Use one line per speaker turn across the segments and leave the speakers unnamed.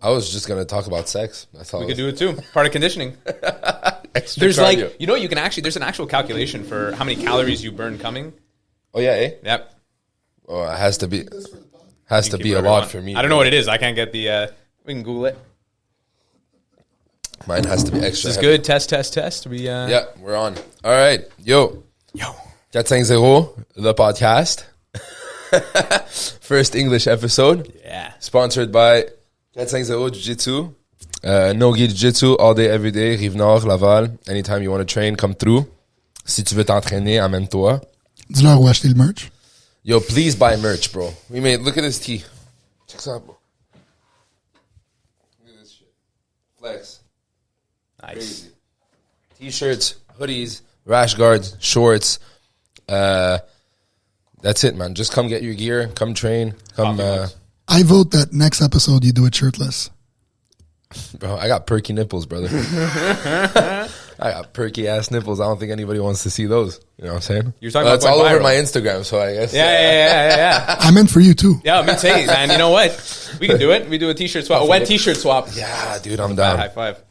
I was just going to talk about sex. That's all.
We could do it too. Part of conditioning. There's
cardio.
like, you can actually, there's an actual calculation for how many calories you burn coming.
Oh, yeah, eh?
Yep.
Oh, it has to be a lot for me.
I don't know what it is. I can't get the, we can Google it.
Mine has to be extra.
This is
heavy.
good. Test.
Yeah, we're on. All right. Yo. 450, the podcast. First English episode.
Yeah.
Sponsored by 450 Jiu-Jitsu. No-gi Jiu-Jitsu all day, every day. Rive-Nord, Laval. Anytime you want to train, come through. Si tu veux t'entraîner, amène-toi.
Dis-leur où acheter le merch.
Yo, please buy merch, bro. We made, look at this tee. Check this out, bro. Look at this shit. Flex.
Nice.
Crazy. T-shirts, hoodies, rash guards, shorts. That's it, man. Just come get your gear. Come train. Come.
I vote that next episode you do it shirtless.
Bro, I got perky nipples, brother. I got perky ass nipples. I don't think anybody wants to see those. You know what I'm saying?
You're talking about
it's all
going
over
viral.
my Instagram, so I guess.
Yeah.
I meant for you too.
Yeah, me too, man. You know what? We can do it. We do a t-shirt swap. A wet t-shirt swap.
Yeah, dude, I'm down.
High five.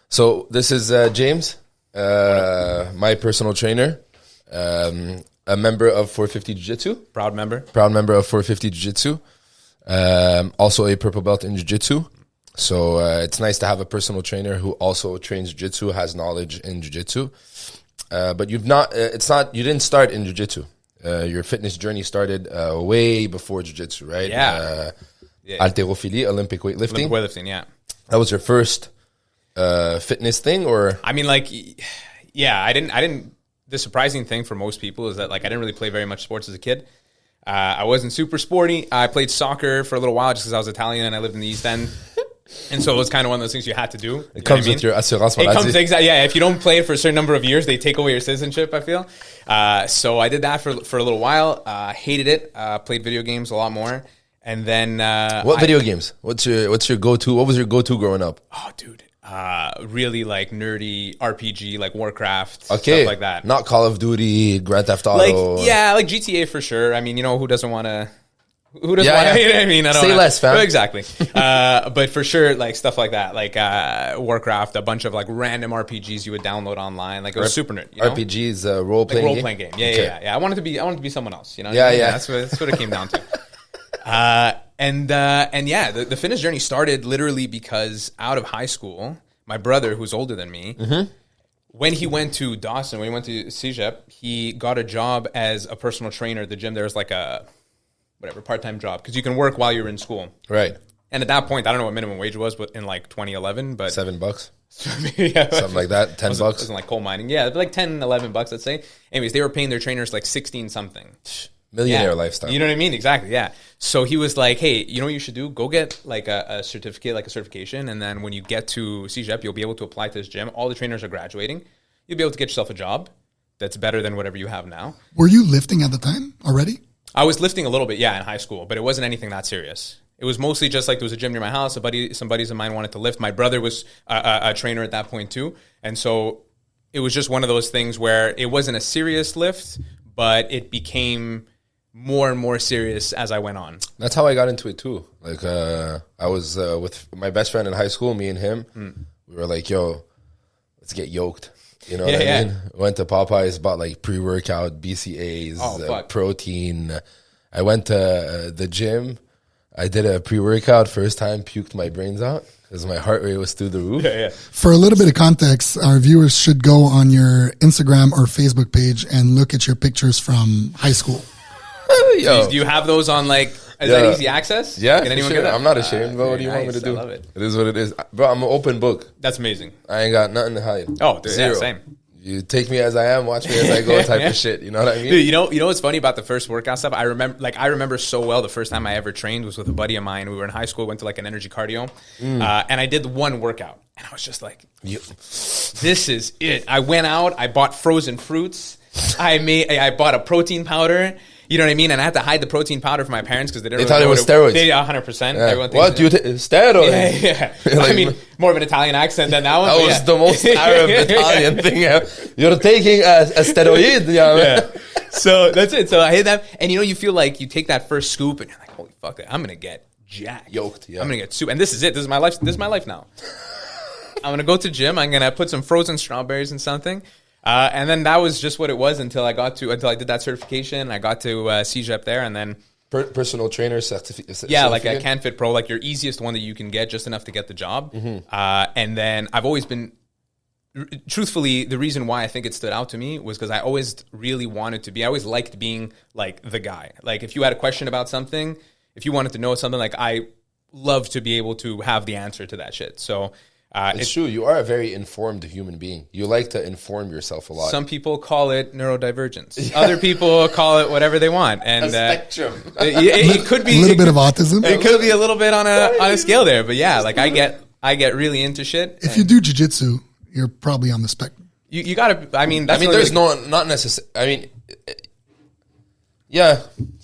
So this is James, my personal trainer, a member of 450 Jiu-Jitsu.
Proud member
of 450 Jiu-Jitsu. Also a purple belt in Jiu-Jitsu. So it's nice to have a personal trainer who also trains Jiu-Jitsu, has knowledge in Jiu-Jitsu. But you didn't start in Jiu-Jitsu. Your fitness journey started way before Jiu-Jitsu, right?
Yeah.
Halterophilie, Olympic weightlifting.
Weightlifting, yeah.
That was your first fitness thing, or?
I mean, like, yeah, I didn't. The surprising thing for most people is that, like, I didn't really play very much sports as a kid. I wasn't super sporty. I played soccer for a little while just because I was Italian and I lived in the East End. And so it was kind of one of those things you had to do.
It comes with your assurance maladie.
Exactly. Yeah, if you don't play it for a certain number of years, they take away your citizenship, I feel. So I did that for a little while. Hated it. Played video games a lot more. And then
what video games? What's your go-to? What was your go-to growing up?
Oh, dude. Really like nerdy RPG, like Warcraft,
okay,
stuff like that.
Not Call of Duty, Grand Theft Auto.
Like, yeah, like GTA for sure. I mean, you know, who doesn't want to? Who doesn't want to? You know what I mean? I don't
Say
know.
less, fam.
Exactly. But for sure, like stuff like that, like Warcraft, a bunch of like random RPGs you would download online. Like it was super nerd. You know?
RPGs, role-playing
game. Yeah. I wanted to be someone else. You know?
Yeah.
That's what it came down to. And yeah, the fitness journey started literally because out of high school, my brother, who's older than me, when he went to Dawson, when he went to CEGEP, he got a job as a personal trainer at the gym. There was like a part-time job because you can work while you're in school.
Right.
And at that point, I don't know what minimum wage was, but in like 2011, but
$7,
yeah,
something like that. $10.
It wasn't like coal mining. Yeah, like $10, $11, let's say. Anyways, they were paying their trainers like 16 something.
Millionaire lifestyle.
You know what I mean? Exactly. Yeah. So he was like, "Hey, you know what you should do? Go get like a certificate, like a certification, and then when you get to CEGEP, you'll be able to apply to this gym. All the trainers are graduating. You'll be able to get yourself a job that's better than whatever you have now."
Were you lifting at the time already?
I was lifting a little bit, yeah, in high school, but it wasn't anything that serious. It was mostly just like there was a gym near my house. Some buddies of mine wanted to lift. My brother was a trainer at that point too, and so it was just one of those things where it wasn't a serious lift, but it became more and more serious as I went on.
That's how I got into it too. Like I was with my best friend in high school, me and him. We were like, yo, let's get yoked. You know what I mean? Went to Popeyes, bought like pre-workout, BCAAs, protein. I went to the gym. I did a pre-workout first time, puked my brains out because my heart rate was through the roof.
For a little bit of context, our viewers should go on your Instagram or Facebook page and look at your pictures from high school.
Do you have those on like, is that easy access?
Yeah,
can anyone
sure.
get that?
I'm not ashamed, but what do you want me to do?
I love it.
It is what it is. Bro, I'm an open book.
That's amazing.
I ain't got nothing to hide.
Oh, dude,
Zero.
yeah, same.
You take me as I am, watch me as I go type of shit. You know what I mean?
Dude, you know what's funny about the first workout stuff? I remember so well the first time I ever trained was with a buddy of mine. We were in high school, went to like an energy cardio, and I did one workout. And I was just like, this is it. I went out, I bought frozen fruits, I bought a protein powder. You know what I mean? And I had to hide the protein powder from my parents because they didn't.
They thought it was steroids.
They 100%.
Yeah. What? Steroids?
Yeah. I mean, more of an Italian accent than that one.
That was the most Arab Italian thing ever. You're taking a steroid. Yeah.
So that's it. So I hate that. And you know, you feel like you take that first scoop and you're like, holy fuck, I'm going to get jacked.
Yoked, yeah.
I'm going to get super. And this is it. This is my life. This is my life now. I'm going to go to gym. I'm going to put some frozen strawberries in something. And then that was just what it was until I did that certification. I got to CEGEP there, and then
personal trainer certificate.
Yeah, like a CanFit Pro, like your easiest one that you can get, just enough to get the job. And then I've always been, truthfully, the reason why I think it stood out to me was because I always really wanted to be. I always liked being like the guy. Like if you had a question about something, if you wanted to know something, like I love to be able to have the answer to that shit. So.
It's true. You are a very informed human being. You like to inform yourself a lot.
Some people call it neurodivergence. Yeah. Other people call it whatever they want. And
a spectrum.
It could be
a little bit of autism.
It could be a little bit on a scale there. But yeah, like I get really into shit.
If you do jiu-jitsu, you're probably on the spectrum.
You gotta. I mean,
there's not necessarily. I mean, yeah.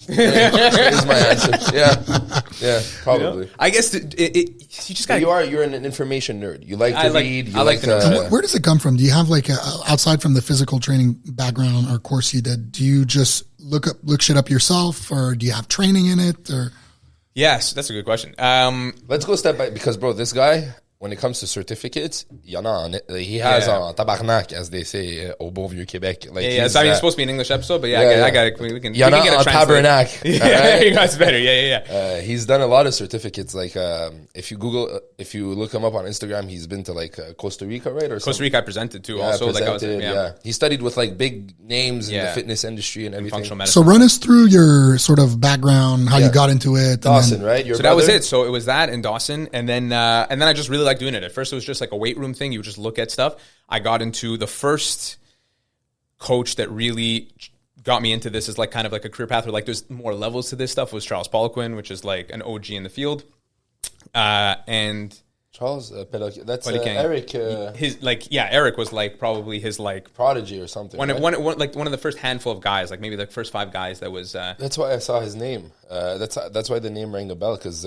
Is my answer. Yeah, probably.
I guess you just got.
You're an information nerd. You like to read.
I like to know.
Where does it come from? Do you have like outside from the physical training background or course you did? Do you just look shit up yourself, or do you have training in it? Or
yes, that's a good question.
Let's go step by, because bro, this guy, when it comes to certificates, he has en tabarnak, as they say, au bon vieux Québec. Like
so I mean, it's supposed to be an English episode, but I got it. We can get a
tabarnak.
Yeah, you guys better. Yeah.
He's done a lot of certificates. Like if you look him up on Instagram, he's been to like Costa Rica, right? Or
Costa Rica I presented too. Also,
he studied with like big names in the fitness industry and everything.
Functional medicine.
So run us through your sort of background, how you got into it.
Dawson, right?
So that was it. So it was that in Dawson, and then I just really liked doing it. At first, it was just like a weight room thing. You would just look at stuff. I got into the first coach that really got me into this is like kind of like a career path where like there's more levels to this stuff was Charles Poliquin, which is like an OG in the field. And
Charles that's Eric.
Eric was like probably his like
prodigy or something.
One of the first handful of guys, like maybe the first 5 guys that was.
That's why I saw his name. That's why the name rang a bell, because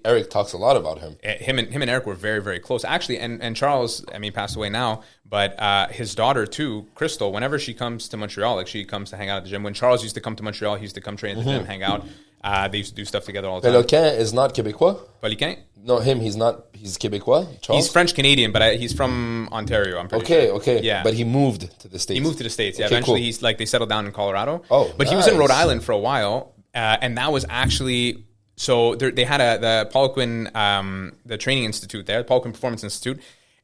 Eric talks a lot about him.
Him and Eric were very, very close, actually. And Charles, I mean, passed away now, but his daughter too, Crystal. Whenever she comes to Montreal, like she comes to hang out at the gym. When Charles used to come to Montreal, he used to come train at the gym, hang out. They used to do stuff together all the time.
Poliquin is not Québécois.
Poliquin?
No, he's not. He's Québécois. Charles?
He's French-Canadian, but he's from Ontario, I'm pretty sure.
Okay.
Yeah.
But he moved to the States.
He moved to the States, yeah.
Okay,
eventually,
cool.
he's like, they settled down in Colorado.
Oh,
but he was in Rhode Island for a while, and that was actually... So they had the Poliquin, the training institute there, the Poliquin Performance Institute,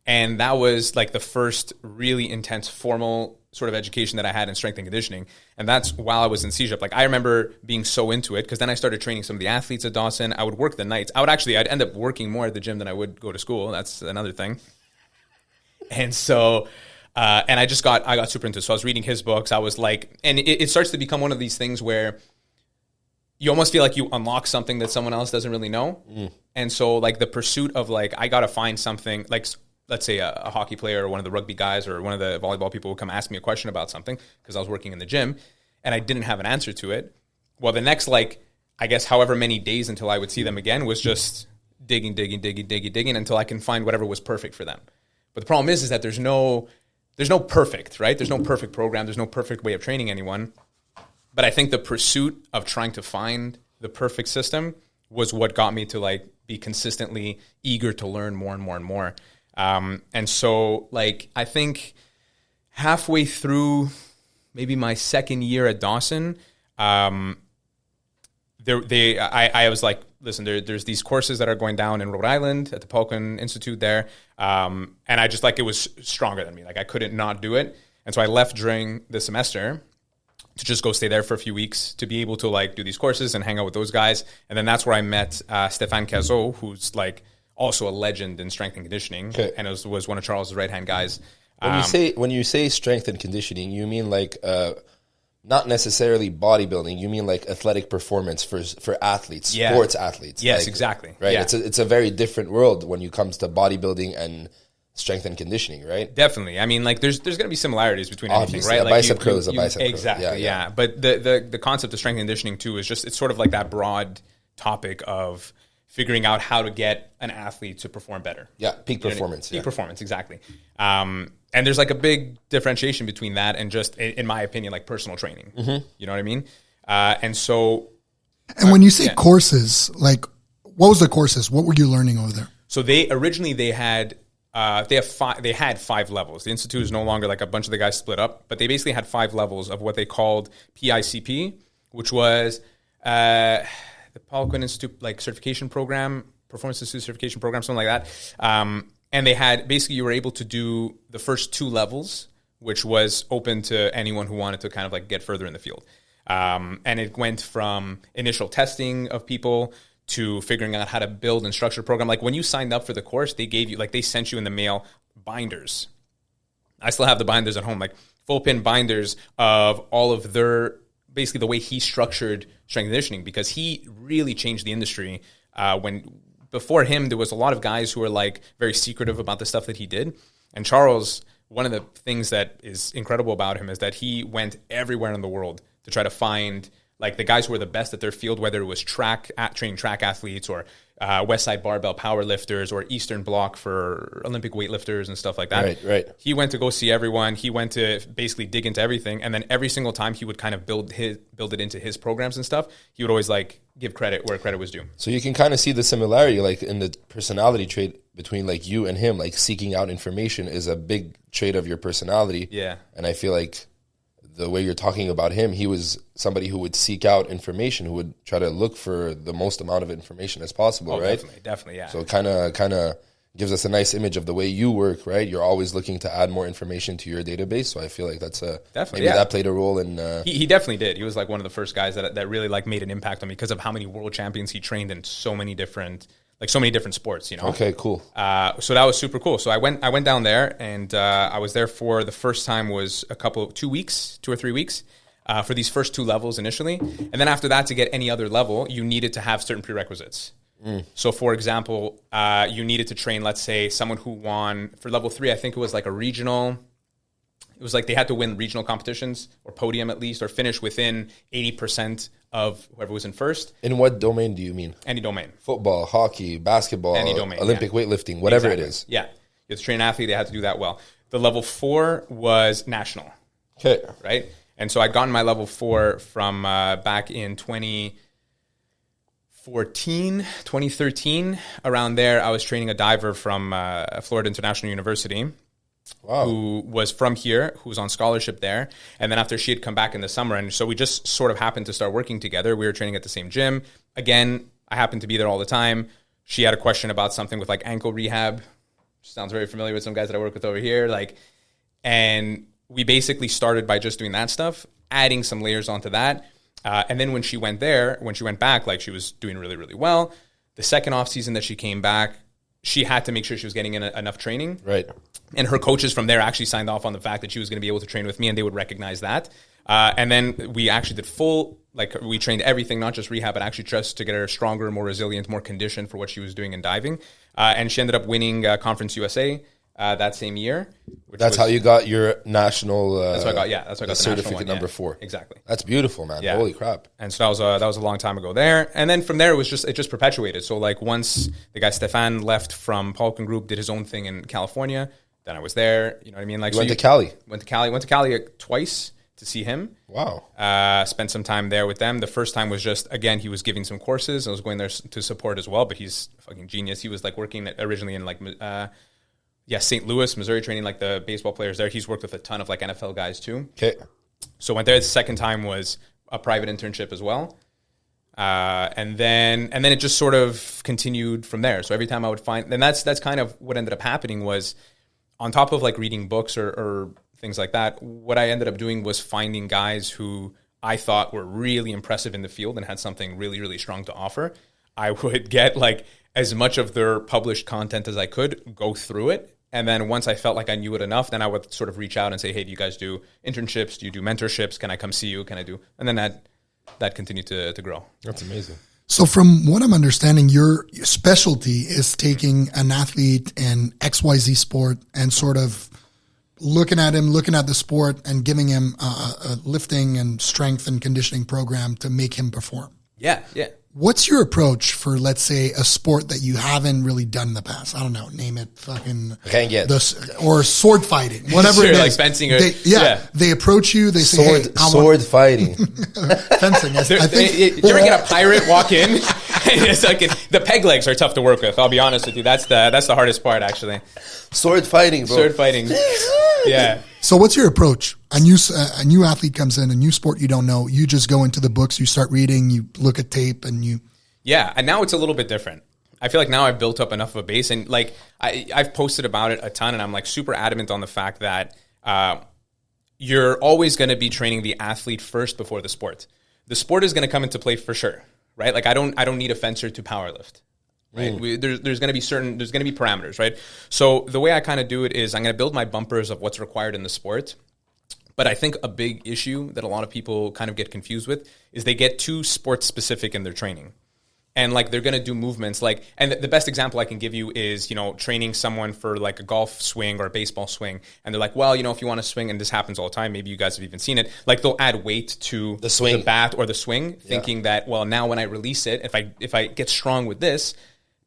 and that was like the first really intense formal sort of education that I had in strength and conditioning. And that's while I was in CEGEP. Like I remember being so into it, because then I started training some of the athletes at Dawson. I would work the nights. I'd end up working more at the gym than I would go to school. That's another thing. And so, and I got super into it. So I was reading his books. I was like, and it starts to become one of these things where you almost feel like you unlock something that someone else doesn't really know. And so like the pursuit of like, I got to find something like, let's say a hockey player or one of the rugby guys or one of the volleyball people would come ask me a question about something because I was working in the gym and I didn't have an answer to it. Well, the next, like, I guess however many days until I would see them again was just digging until I can find whatever was perfect for them. But the problem is that there's no perfect, right? There's no perfect program. There's no perfect way of training anyone. But I think the pursuit of trying to find the perfect system was what got me to like be consistently eager to learn more and more and more. And so, like, I think halfway through maybe my second year at Dawson, I was like, listen, there's these courses that are going down in Rhode Island at the Poliquin Institute there. And I just, like, it was stronger than me. Like, I couldn't not do it. And so I left during the semester to just go stay there for a few weeks to be able to, like, do these courses and hang out with those guys. And then that's where I met Stéphane Cazot, who's, like, also a legend in strength and conditioning, and it was one of Charles' right-hand guys.
When you say strength and conditioning, you mean like not necessarily bodybuilding. You mean like athletic performance for athletes, sports athletes.
Yes,
like,
exactly.
Right.
Yeah.
It's a very different world when it comes to bodybuilding and strength and conditioning, right?
Definitely. I mean, like there's going to be similarities between anything, right?
A
Like
bicep curl is a bicep curl.
Exactly. Yeah. But the concept of strength and conditioning too is just, it's sort of like that broad topic of figuring out how to get an athlete to perform better.
Yeah, peak performance.
Peak performance, exactly. And there's like a big differentiation between that and just, in my opinion, like personal training. You know what I mean? And so...
And when you say courses, like What was the courses? What were you learning over there?
So they had 5 levels. The institute is no longer like a bunch of the guys split up, but they basically had 5 levels of what they called PICP, which was the Paul Quinn Institute like certification program, Performance Institute certification program, something like that. And they had basically you were able to do the first 2 levels, which was open to anyone who wanted to kind of like get further in the field. And it went from initial testing of people to figuring out how to build and structure a program. Like when you signed up for the course, they gave you, like they sent you in the mail binders. I still have the binders at home, like full pin binders of all of their, basically the way he structured strength and conditioning, because he really changed the industry. When before him, there was a lot of guys who were like very secretive about the stuff that he did. And Charles, one of the things that is incredible about him is that he went everywhere in the world to try to find like the guys who were the best at their field, whether it was training track athletes or West Side Barbell power lifters or Eastern Bloc for Olympic weightlifters and stuff like that.
Right.
He went to go see everyone. He went to basically dig into everything. And then every single time he would kind of build it into his programs and stuff, he would always like give credit where credit was due.
So you can kind of see the similarity like in the personality trait between like you and him. Like seeking out information is a big trait of your personality.
Yeah.
And I feel like the way you're talking about him, he was somebody who would seek out information, who would try to look for the most amount of information as possible, right?
Definitely, yeah.
So kind of gives us a nice image of the way you work, right? You're always looking to add more information to your database. So I feel like that's maybe that played a role in.
He definitely did. He was like one of the first guys that really like made an impact on me because of how many world champions he trained in so many different sports, you know?
Okay, cool.
So that was super cool. So I went down there and I was there for the first time was 2 or 3 weeks for these first 2 levels initially. And then after that, to get any other level, you needed to have certain prerequisites. So for example, you needed to train, let's say someone who won for level 3, I think it was like a regional. It was like they had to win regional competitions or podium at least, or finish within 80% of whoever was in first.
In what domain do you mean?
Any domain.
Football, hockey, basketball,
any domain,
Olympic weightlifting, whatever it is.
Yeah. You have to train an athlete, they had to do that well. The level 4 was national.
Okay.
Right? And so I'd gotten my level 4 from back in 2013. Around there, I was training a diver from Florida International University.
Wow.
Who was from here, who was on scholarship there. And then after she had come back in the summer, and so we just sort of happened to start working together. We were training at the same gym. Again, I happened to be there all the time. She had a question about something with like ankle rehab. Sounds very familiar with some guys that I work with over here. And we basically started by just doing that stuff, adding some layers onto that. And then when she went back, like she was doing really, really well. The second off season that she came back, she had to make sure she was getting in enough training.
Right.
And her coaches from there actually signed off on the fact that she was going to be able to train with me, and they would recognize that. And then we actually did we trained everything, not just rehab, but actually just to get her stronger, more resilient, more conditioned for what she was doing in diving. And she ended up winning Conference USA that same year.
That's how you got your national.
That's what I got. Yeah, that's what I got. The
certificate number 4.
Exactly.
That's beautiful, man.
Yeah.
Holy crap!
And so that was a long time ago there. And then from there, it just perpetuated. So like once the guy Stefan left from Paulkin Group, did his own thing in California. Then I was there. You know what I mean? Like
went to Cali.
Went to Cali twice to see him.
Wow.
Spent some time there with them. The first time was just, again, he was giving some courses. I was going there to support as well, but he's a fucking genius. He was like working originally in like, St. Louis, Missouri, training like the baseball players there. He's worked with a ton of like NFL guys too.
Okay.
So went there. The second time was a private internship as well. And then it just sort of continued from there. So every time I would find, and that's kind of what ended up happening was on top of like reading books or things like that, what I ended up doing was finding guys who I thought were really impressive in the field and had something really, really strong to offer. I would get like as much of their published content as I could, go through it. And then once I felt like I knew it enough, then I would sort of reach out and say, hey, do you guys do internships? Do you do mentorships? Can I come see you? Can I do? And then that continued to grow.
That's amazing.
So from what I'm understanding, your specialty is taking an athlete in XYZ sport and sort of looking at the sport and giving him a lifting and strength and conditioning program to make him perform.
Yeah.
What's your approach for, let's say, a sport that you haven't really done in the past? I don't know, name it fucking... or sword fighting, whatever it is.
Like fencing or...
They approach you, they say,
sword fighting.
Fencing. I think,
did you ever get a pirate walk in It's like the peg legs are tough to work with. I'll be honest with you. That's the hardest part, actually.
Sword fighting, bro.
Sword fighting. Yeah.
So what's your approach? A new athlete comes in, a new sport you don't know. You just go into the books, you start reading, you look at tape, and you.
Yeah, and now it's a little bit different. I feel like now I've built up enough of a base, and like I've posted about it a ton, and I'm like super adamant on the fact that you're always going to be training the athlete first before the sport. The sport is going to come into play for sure, right? Like I don't need a fencer to powerlift. Right. There's going to be parameters, right? So the way I kind of do it is I'm going to build my bumpers of what's required in the sport. But I think a big issue that a lot of people kind of get confused with is they get too sport specific in their training. And like they're going to do movements like, and the best example I can give you is, training someone for like a golf swing or a baseball swing. And they're like, well, if you want to swing, and this happens all the time, maybe you guys have even seen it, like they'll add weight to
the swing,
the bat or the swing, thinking that, well, now when I release it, if I get strong with this,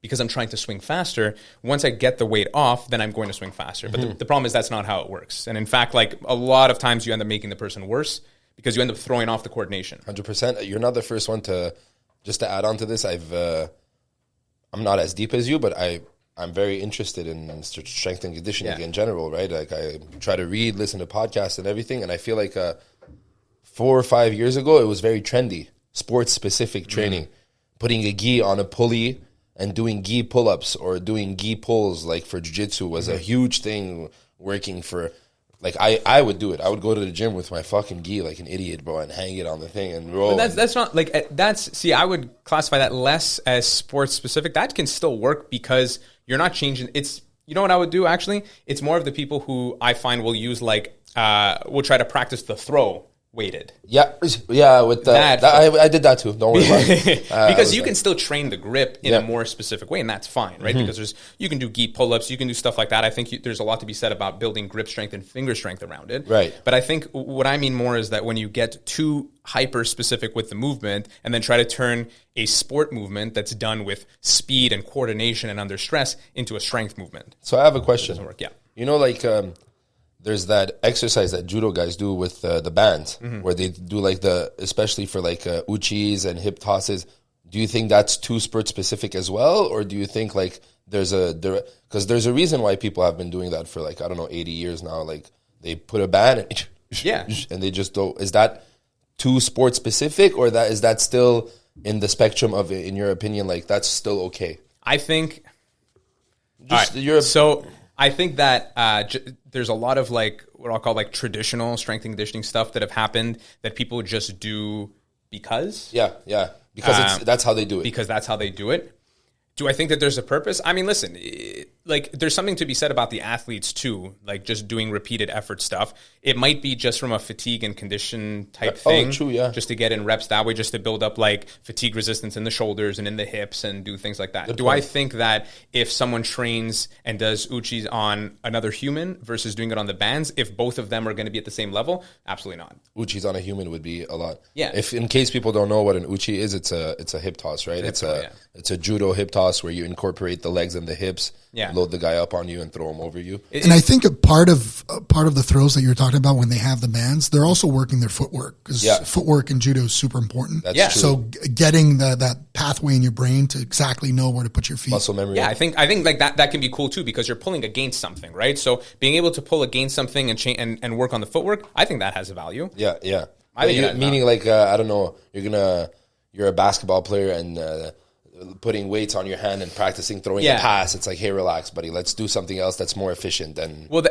because I'm trying to swing faster, once I get the weight off, then I'm going to swing faster. But the problem is that's not how it works. And in fact, like a lot of times you end up making the person worse because you end up throwing off the coordination.
100%. You're not the first one to... Just to add on to this, I'm not as deep as you, but I'm very interested in strength and conditioning in general, right? Like I try to read, listen to podcasts and everything, and I feel like 4 or 5 years ago, it was very trendy, sports-specific training. Putting a gi on a pulley and doing gi pull-ups or doing gi pulls, like for jiu-jitsu, was a huge thing working for... Like I would do it. I would go to the gym with my fucking gi like an idiot, bro, and hang it on the thing and roll.
But that's not like I would classify that less as sports specific. That can still work because you're not changing. It's what I would do actually. It's more of the people who I find will use like will try to practice the throw weighted.
Yeah. With that I did that too. Don't worry about it.
Because you can still train the grip in a more specific way, and that's fine, right? Because you can do gi pull-ups, you can do stuff like that. I think there's a lot to be said about building grip strength and finger strength around it.
Right.
But I think what I mean more is that when you get too hyper specific with the movement, and then try to turn a sport movement that's done with speed and coordination and under stress into a strength movement.
So I have a question.
It doesn't work. Yeah.
Like. There's that exercise that judo guys do with the bands where they do like especially for like uchis and hip tosses. Do you think that's too sport specific as well? Or do you think like because there's a reason why people have been doing that for like, I don't know, 80 years now. Like they put a band and they just don't. Is that too sport specific, or is that still in the spectrum of, in your opinion, like that's still okay?
I think. I think that there's a lot of like what I'll call like traditional strength and conditioning stuff that have happened that people just do because.
Yeah. Because that's how they do it.
Because that's how they do it. Do I think that there's a purpose? I mean, listen, like there's something to be said about the athletes too, like just doing repeated effort stuff. It might be just from a fatigue and condition type thing.
Oh, true, yeah.
Just to get in reps that way, just to build up like fatigue resistance in the shoulders and in the hips and do things like that.
Good
do
point.
I think that if someone trains and does uchis on another human versus doing it on the bands, if both of them are going to be at the same level? Absolutely not.
Uchis on a human would be a lot.
Yeah.
If in case people don't know what an uchi is, it's a hip toss, right? It's a judo hip toss where you incorporate the legs and the hips, load the guy up on you and throw him over you.
And I think a part of the throws that you're talking about when they have the bands, they're also working their footwork, because footwork in judo is super important.
That's true.
So getting that pathway in your brain to exactly know where to put your feet.
Muscle memory.
Yeah, I think like that can be cool too, because you're pulling against something, right? So being able to pull against something and work on the footwork, I think that has a value.
Yeah.
I think
meaning like I don't know, you're a basketball player and putting weights on your hand and practicing throwing a pass. It's like, hey, relax, buddy. Let's do something else that's more efficient.
But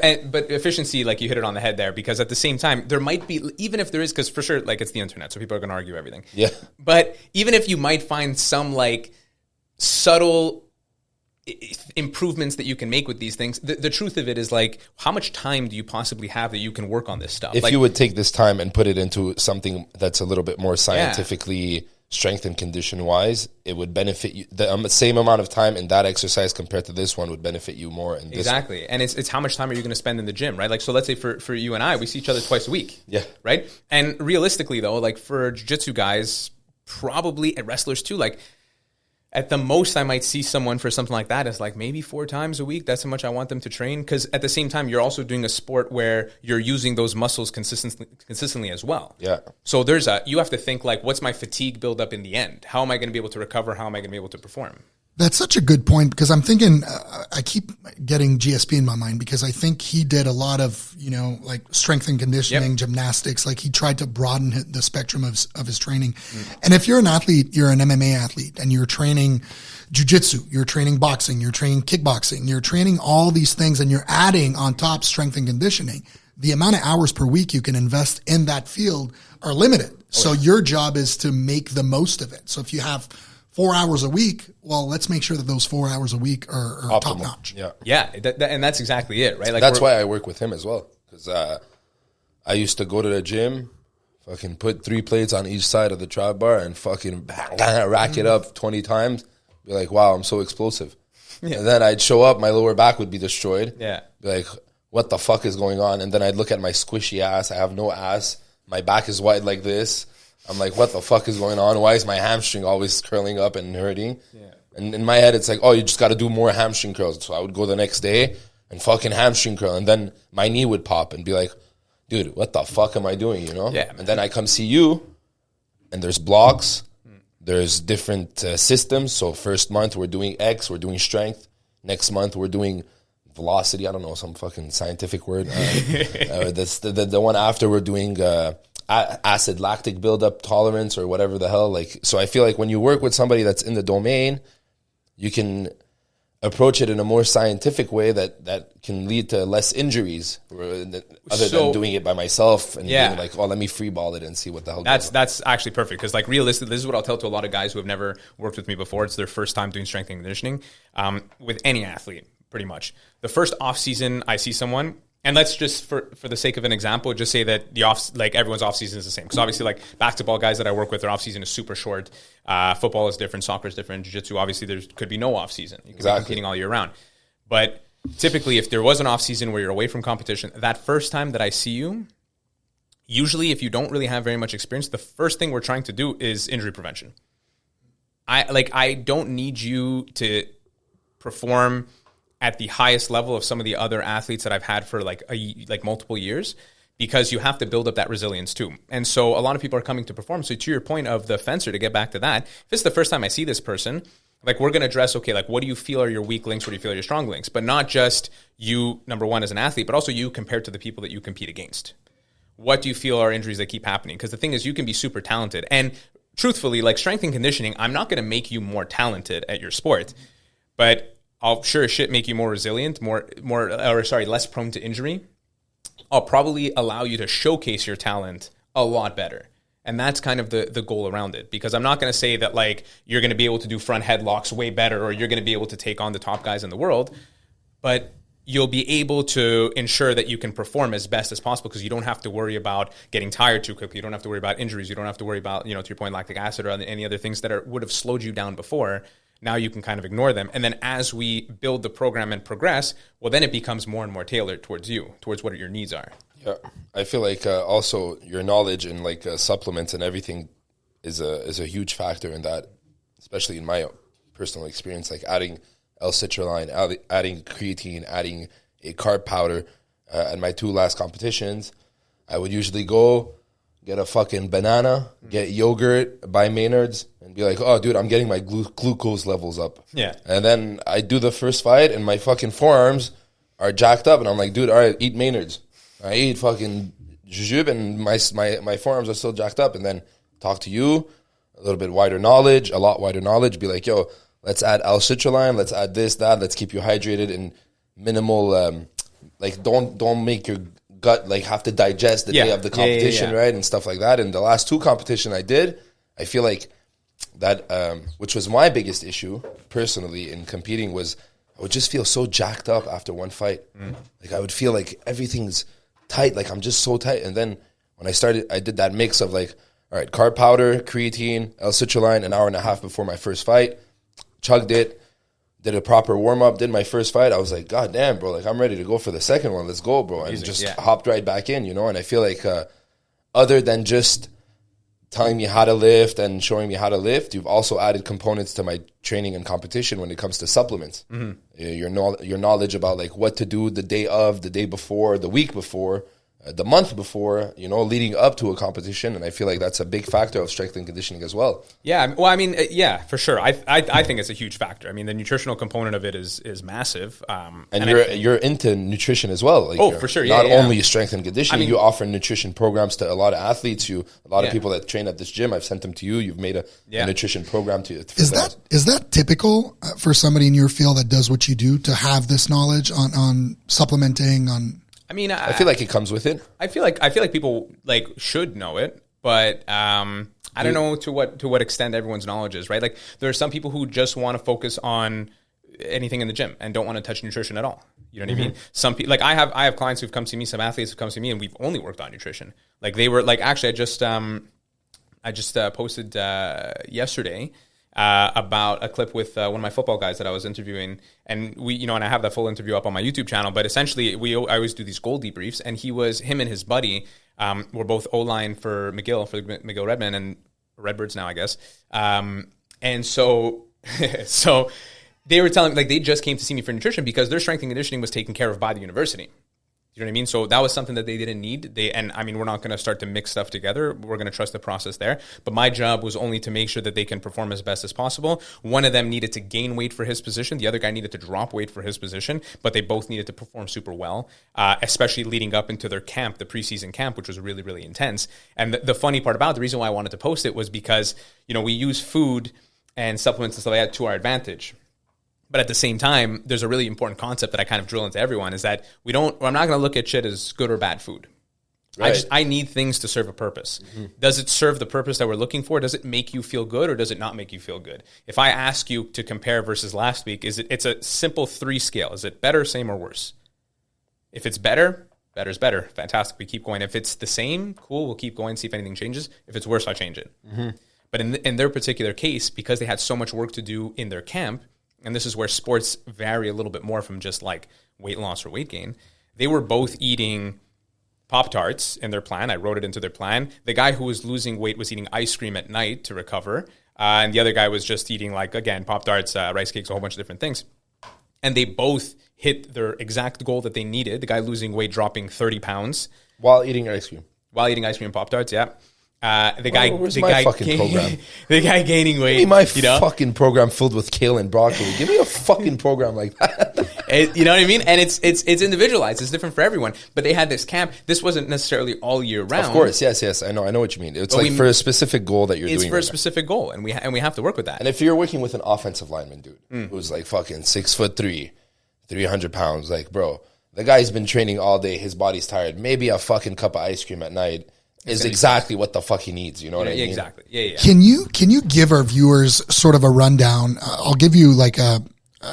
efficiency, like you hit it on the head there, because at the same time, there might be, even if there is, because for sure, like it's the internet, so people are going to argue everything.
Yeah.
But even if you might find some like subtle improvements that you can make with these things, the truth of it is like, how much time do you possibly have that you can work on this stuff?
If you would take this time and put it into something that's a little bit more scientifically strength and condition wise, it would benefit you. The same amount of time in that exercise compared to this one would benefit you more in this
exactly one. And it's how much time are you going to spend in the gym, right? Like, so let's say for you and I, we see each other twice a week.
Yeah.
Right. And realistically though, like for jiu-jitsu guys, probably, and wrestlers too, like At the most, I might see someone for something like that as like maybe 4 times a week. That's how much I want them to train. Because at the same time, you're also doing a sport where you're using those muscles consistently as well.
Yeah.
So you have to think like, what's my fatigue buildup in the end? How am I going to be able to recover? How am I going to be able to perform?
That's such a good point, because I'm thinking, I keep getting GSP in my mind, because I think he did a lot of, like strength and conditioning, gymnastics. Like he tried to broaden the spectrum of his training. And if you're an athlete, you're an MMA athlete, and you're training jiu-jitsu, you're training boxing, you're training kickboxing, you're training all these things, and you're adding on top strength and conditioning, the amount of hours per week you can invest in that field are limited. So your job is to make the most of it. So if you have 4 hours a week, well, let's make sure that those 4 hours a week are top notch.
Yeah. And that's exactly it, right? Like
that's why I work with him as well. Because I used to go to the gym, fucking put 3 plates on each side of the trap bar and fucking rack it up 20 times. Be like, wow, I'm so explosive. Yeah. And then I'd show up, my lower back would be destroyed.
Yeah.
Be like, what the fuck is going on? And then I'd look at my squishy ass. I have no ass. My back is wide like this. I'm like, what the fuck is going on? Why is my hamstring always curling up and hurting? Yeah. And in my head, it's like, oh, you just got to do more hamstring curls. So I would go the next day and fucking hamstring curl. And then my knee would pop and be like, dude, what the fuck am I doing,
Yeah.
And then I come see you, and there's blocks. There's different systems. So first month, we're doing X, we're doing strength. Next month, we're doing velocity. I don't know, some fucking scientific word. That's the one after, we're doing acid lactic buildup tolerance or whatever the hell. Like, so I feel like when you work with somebody that's in the domain, you can approach it in a more scientific way that can lead to less injuries, other than doing it by myself and being like, oh, let me free ball it and see what the hell goes on.
That's actually perfect, because like realistically, this is what I'll tell to a lot of guys who have never worked with me before. It's their first time doing strength and conditioning with any athlete, pretty much. The first off season I see someone, and let's just, for the sake of an example, just say that everyone's off season is the same. Because obviously, like basketball guys that I work with, their off season is super short. Football is different. Soccer is different. Jiu-jitsu, obviously, there could be no off season. You can be competing all year round. But typically, if there was an off season where you're away from competition, that first time that I see you, usually if you don't really have very much experience, the first thing we're trying to do is injury prevention. I don't need you to perform at the highest level of some of the other athletes that I've had for like multiple years, because you have to build up that resilience too. And so a lot of people are coming to perform. So to your point of the fencer, to get back to that, if it's the first time I see this person, like we're going to address, okay, like what do you feel are your weak links? What do you feel are your strong links? But not just you, number one, as an athlete, but also you compared to the people that you compete against. What do you feel are injuries that keep happening? Because the thing is, you can be super talented. And truthfully, like strength and conditioning, I'm not going to make you more talented at your sport, but I'll sure as shit make you more resilient, less prone to injury. I'll probably allow you to showcase your talent a lot better. And that's kind of the goal around it. Because I'm not going to say that like you're going to be able to do front headlocks way better, or you're going to be able to take on the top guys in the world, but you'll be able to ensure that you can perform as best as possible, because you don't have to worry about getting tired too quickly. You don't have to worry about injuries. You don't have to worry about, to your point, lactic acid or any other things that would have slowed you down before. Now you can kind of ignore them. And then as we build the program and progress, well, then it becomes more and more tailored towards you, towards what your needs are.
Yeah. I feel like also your knowledge and like supplements and everything is a huge factor in that, especially in my personal experience, like adding L-citrulline, adding creatine, adding a carb powder. At my 2 last competitions, I would usually go get a fucking banana, get yogurt, buy Maynard's, and be like, oh, dude, I'm getting my glucose levels up.
Yeah.
And then I do the first fight, and my fucking forearms are jacked up, and I'm like, dude, all right, eat Maynard's. I eat fucking jujube, and my forearms are still jacked up. And then talk to you, a little bit wider knowledge, a lot wider knowledge, be like, yo, let's add L-citrulline, let's add this, that, let's keep you hydrated and minimal, don't make your gut like have to digest the day of the competition, right, and stuff like that. And the last 2 competition I did, I feel like that, which was my biggest issue personally in competing, was I would just feel so jacked up after one fight. Like I would feel like everything's tight, like I'm just so tight. And then when I did that mix of like, all right, carb powder, creatine, L-citrulline, an hour and a half before my first fight, chugged it, did a proper warm-up, did my first fight. I was like, God damn, bro, like I'm ready to go for the second one. Let's go, bro. And just hopped right back in, And I feel like other than just telling me how to lift and showing me how to lift, you've also added components to my training and competition when it comes to supplements. Your knowledge about like what to do the day of, the day before, the week before, the month before, leading up to a competition. And I feel like that's a big factor of strength and conditioning as well.
Yeah. Well, I mean, yeah, for sure. I think it's a huge factor. I mean, the nutritional component of it is massive.
And you're into nutrition as well. Like
for sure.
Not only strength and conditioning, you offer nutrition programs to a lot of athletes. A lot of people that train at this gym, I've sent them to you. You've made a nutrition program to
Is that typical for somebody in your field that does what you do to have this knowledge on supplementing on?
I mean,
I feel like it comes with it.
I feel like people like should know it, but I don't know to what extent everyone's knowledge is, right? Like there are some people who just want to focus on anything in the gym and don't want to touch nutrition at all. You know what I mean? Some people, like I have clients who've come to me, some athletes who've come to me, and we've only worked on nutrition. Like they were like, actually, I just posted yesterday. About a clip with one of my football guys that I was interviewing, and and I have that full interview up on my YouTube channel. But essentially, I always do these goal debriefs, and him and his buddy were both O-line for McGill Redmen and Redbirds now, I guess. And so they were telling me, like, they just came to see me for nutrition because their strength and conditioning was taken care of by the university. You know what I mean? So that was something that they didn't need. We're not going to start to mix stuff together. We're going to trust the process there. But my job was only to make sure that they can perform as best as possible. One of them needed to gain weight for his position. The other guy needed to drop weight for his position. But they both needed to perform super well, especially leading up into their camp, the preseason camp, which was really, really intense. And the funny part about it, the reason why I wanted to post it was because, we use food and supplements and stuff like that to our advantage. But at the same time, there's a really important concept that I kind of drill into everyone is that I'm not going to look at shit as good or bad food. Right. I need things to serve a purpose. Does it serve the purpose that we're looking for? Does it make you feel good or does it not make you feel good? If I ask you to compare versus last week, it's a simple 3 scale. Is it better, same, or worse? If it's better, better's better. Fantastic. We keep going. If it's the same, cool. We'll keep going, see if anything changes. If it's worse, I change it. But in their particular case, because they had so much work to do in their camp, and this is where sports vary a little bit more from just like weight loss or weight gain, they were both eating Pop-Tarts in their plan. I wrote it into their plan. The guy who was losing weight was eating ice cream at night to recover. And the other guy was just eating, like, again, Pop-Tarts, rice cakes, a whole bunch of different things. And they both hit their exact goal that they needed. The guy losing weight, dropping 30 pounds.
While eating ice cream.
While eating ice cream and Pop-Tarts, yeah. The guy
program?
The guy gaining weight.
Give me my fucking program filled with kale and broccoli. Give me a fucking program like that.
You know what I mean? And it's individualized. It's different for everyone. But they had this camp. This wasn't necessarily all year round.
Of course, yes. I know what you mean. It's for a specific goal that you're doing.
It's for a specific goal, and we have to work with that.
And if you're working with an offensive lineman, dude, who's like fucking 6'3", 300 pounds, like, bro, the guy's been training all day. His body's tired. Maybe a fucking cup of ice cream at night is exactly what the fuck he needs. You know what I mean?
Exactly. Yeah.
Can you give our viewers sort of a rundown? I'll give you like a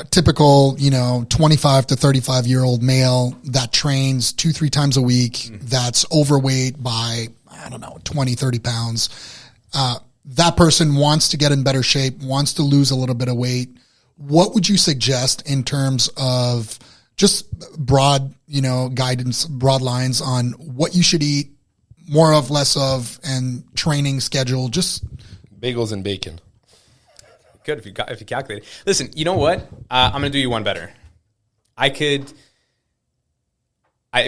typical, 25 to 35-year-old male that trains 2-3 times a week, that's overweight by, 20, 30 pounds. That person wants to get in better shape, wants to lose a little bit of weight. What would you suggest in terms of just broad, guidance, broad lines on what you should eat, more of, less of, and training schedule? Just
bagels and bacon.
Good if you calculate it. Listen, you know what? I'm going to do you one better. If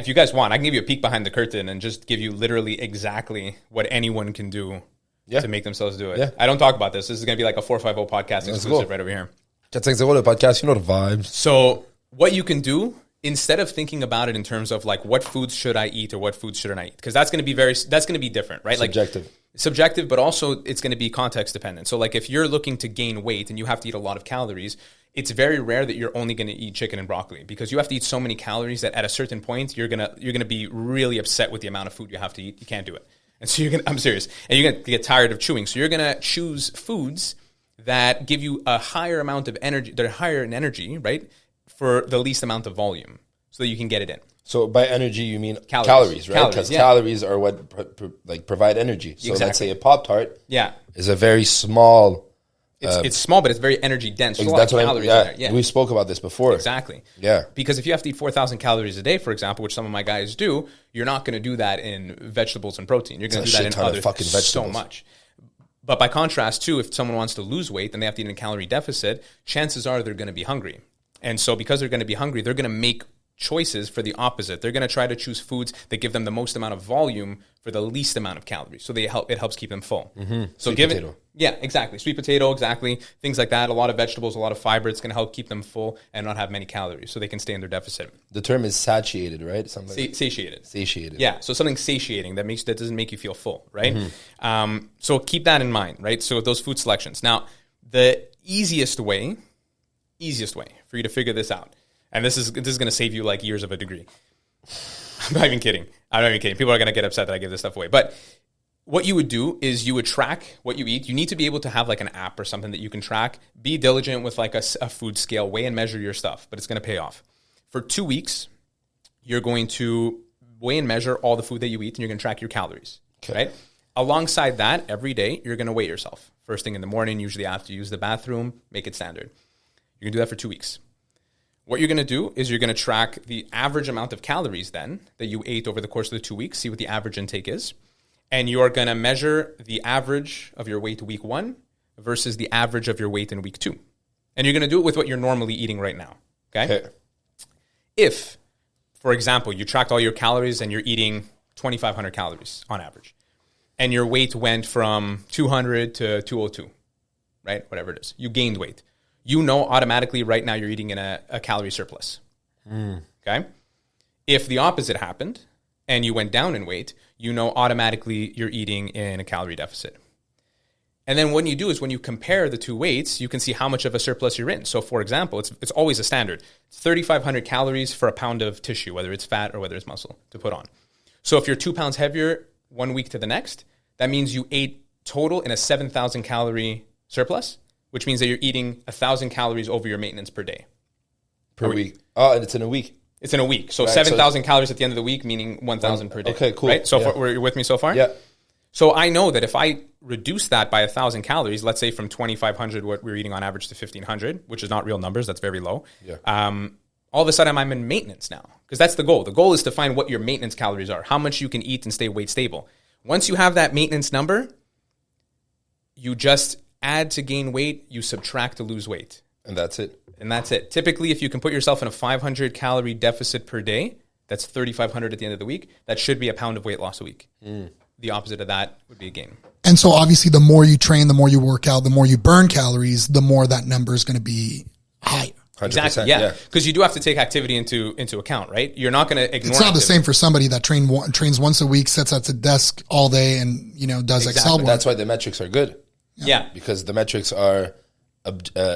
you guys want, I can give you a peek behind the curtain and just give you literally exactly what anyone can do to make themselves do it. Yeah. I don't talk about this. This is going to be like a 450 podcast exclusive right over here.
That's exactly what a podcast. You know the vibes.
So what you can do, instead of thinking about it in terms of like what foods should I eat or what foods shouldn't I eat, because that's going to be different, right? Subjective, but also it's going to be context dependent. So like if you're looking to gain weight and you have to eat a lot of calories, it's very rare that you're only going to eat chicken and broccoli, because you have to eat so many calories that at a certain point you're going to be really upset with the amount of food you have to eat. You can't do it. And so I'm serious. And you're going to get tired of chewing. So you're going to choose foods that give you a higher amount of energy. They're higher in energy, right? For the least amount of volume, so that you can get it in.
So by energy, you mean calories, right? Because calories are what provide energy. So let's say a Pop-Tart is a very small...
It's small, but it's very energy dense. There's a lot of calories in there. Yeah.
We spoke about this before.
Exactly.
Yeah.
Because if you have to eat 4,000 calories a day, for example, which some of my guys do, you're not going to do that in vegetables and protein. You're going to do that in other fucking vegetables. So much. But by contrast, too, if someone wants to lose weight and they have to eat in a calorie deficit, chances are they're going to be hungry. And so because they're going to be hungry, they're going to make choices for the opposite. They're going to try to choose foods that give them the most amount of volume for the least amount of calories. So it helps keep them full. So
Sweet potato.
Yeah, exactly. Sweet potato, exactly. Things like that. A lot of vegetables, a lot of fiber. It's going to help keep them full and not have many calories so they can stay in their deficit.
The term is satiated, right? Something
Satiated.
Satiated.
Yeah, so something satiating that doesn't make you feel full, right? So keep that in mind, right? So those food selections. Now, the easiest way for you to figure this out, and this is going to save you like years of a degree. I'm not even kidding. People are going to get upset that I give this stuff away. But what you would do is you would track what you eat. You need to be able to have like an app or something that you can track. Be diligent with like a food scale, weigh and measure your stuff, but it's going to pay off. For 2 weeks, you're going to weigh and measure all the food that you eat, and you're going to track your calories, right? Alongside that, every day, you're going to weigh yourself. First thing in the morning, usually after you use the bathroom, make it standard. You're going to do that for 2 weeks. What you're going to do is you're going to track the average amount of calories then that you ate over the course of the 2 weeks, see what the average intake is. And you are going to measure the average of your weight week 1 versus the average of your weight in week 2. And you're going to do it with what you're normally eating right now. Okay? If, for example, you tracked all your calories and you're eating 2,500 calories on average, and your weight went from 200 to 202, right? Whatever it is. You gained weight. You know automatically right now you're eating in a calorie surplus. Okay? If the opposite happened and you went down in weight, you know automatically you're eating in a calorie deficit. And then what you do is when you compare the two weights, you can see how much of a surplus you're in. So for example, it's always a standard. It's 3,500 calories for a pound of tissue, whether it's fat or whether it's muscle, to put on. So if you're 2 pounds heavier 1 week to the next, that means you ate total in a 7,000 calorie surplus, which means that you're eating 1,000 calories over your maintenance per day.
Per week. Oh, and it's in a week.
It's in a week. So 7,000 calories at the end of the week, meaning 1,000 per day.
Okay, cool.
Right? So far, you're with me so far?
Yeah.
So I know that if I reduce that by 1,000 calories, let's say from 2,500, what we're eating on average, to 1,500, which is not real numbers, that's very low.
Yeah.
All of a sudden I'm in maintenance now, because that's the goal. The goal is to find what your maintenance calories are, how much you can eat and stay weight stable. Once you have that maintenance number, you just add to gain weight, you subtract to lose weight.
And that's it.
And that's it. Typically, if you can put yourself in a 500 calorie deficit per day, that's 3,500 at the end of the week. That should be a pound of weight loss a week. The opposite of that would be a gain.
And so obviously the more you train, the more you work out, the more you burn calories, the more that number is going to be high.
100%,
Exactly. Yeah. Because you do have to take activity into account, right? You're not going to ignore.
It's not the same for somebody that trains once a week, sits at the desk all day, and does Excel work.
That's why the metrics are good.
Yeah.
Because the metrics are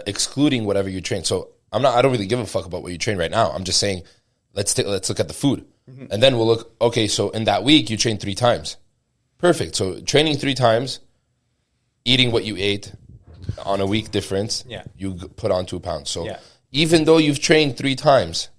excluding whatever you train. So I don't really give a fuck about what you train right now. I'm just saying, let's look at the food, and then we'll look. Okay, so in that week you train 3 times. Perfect. So training 3 times, eating what you ate on a week difference.
Yeah.
You put on 2 pounds. So even though you've trained 3 times,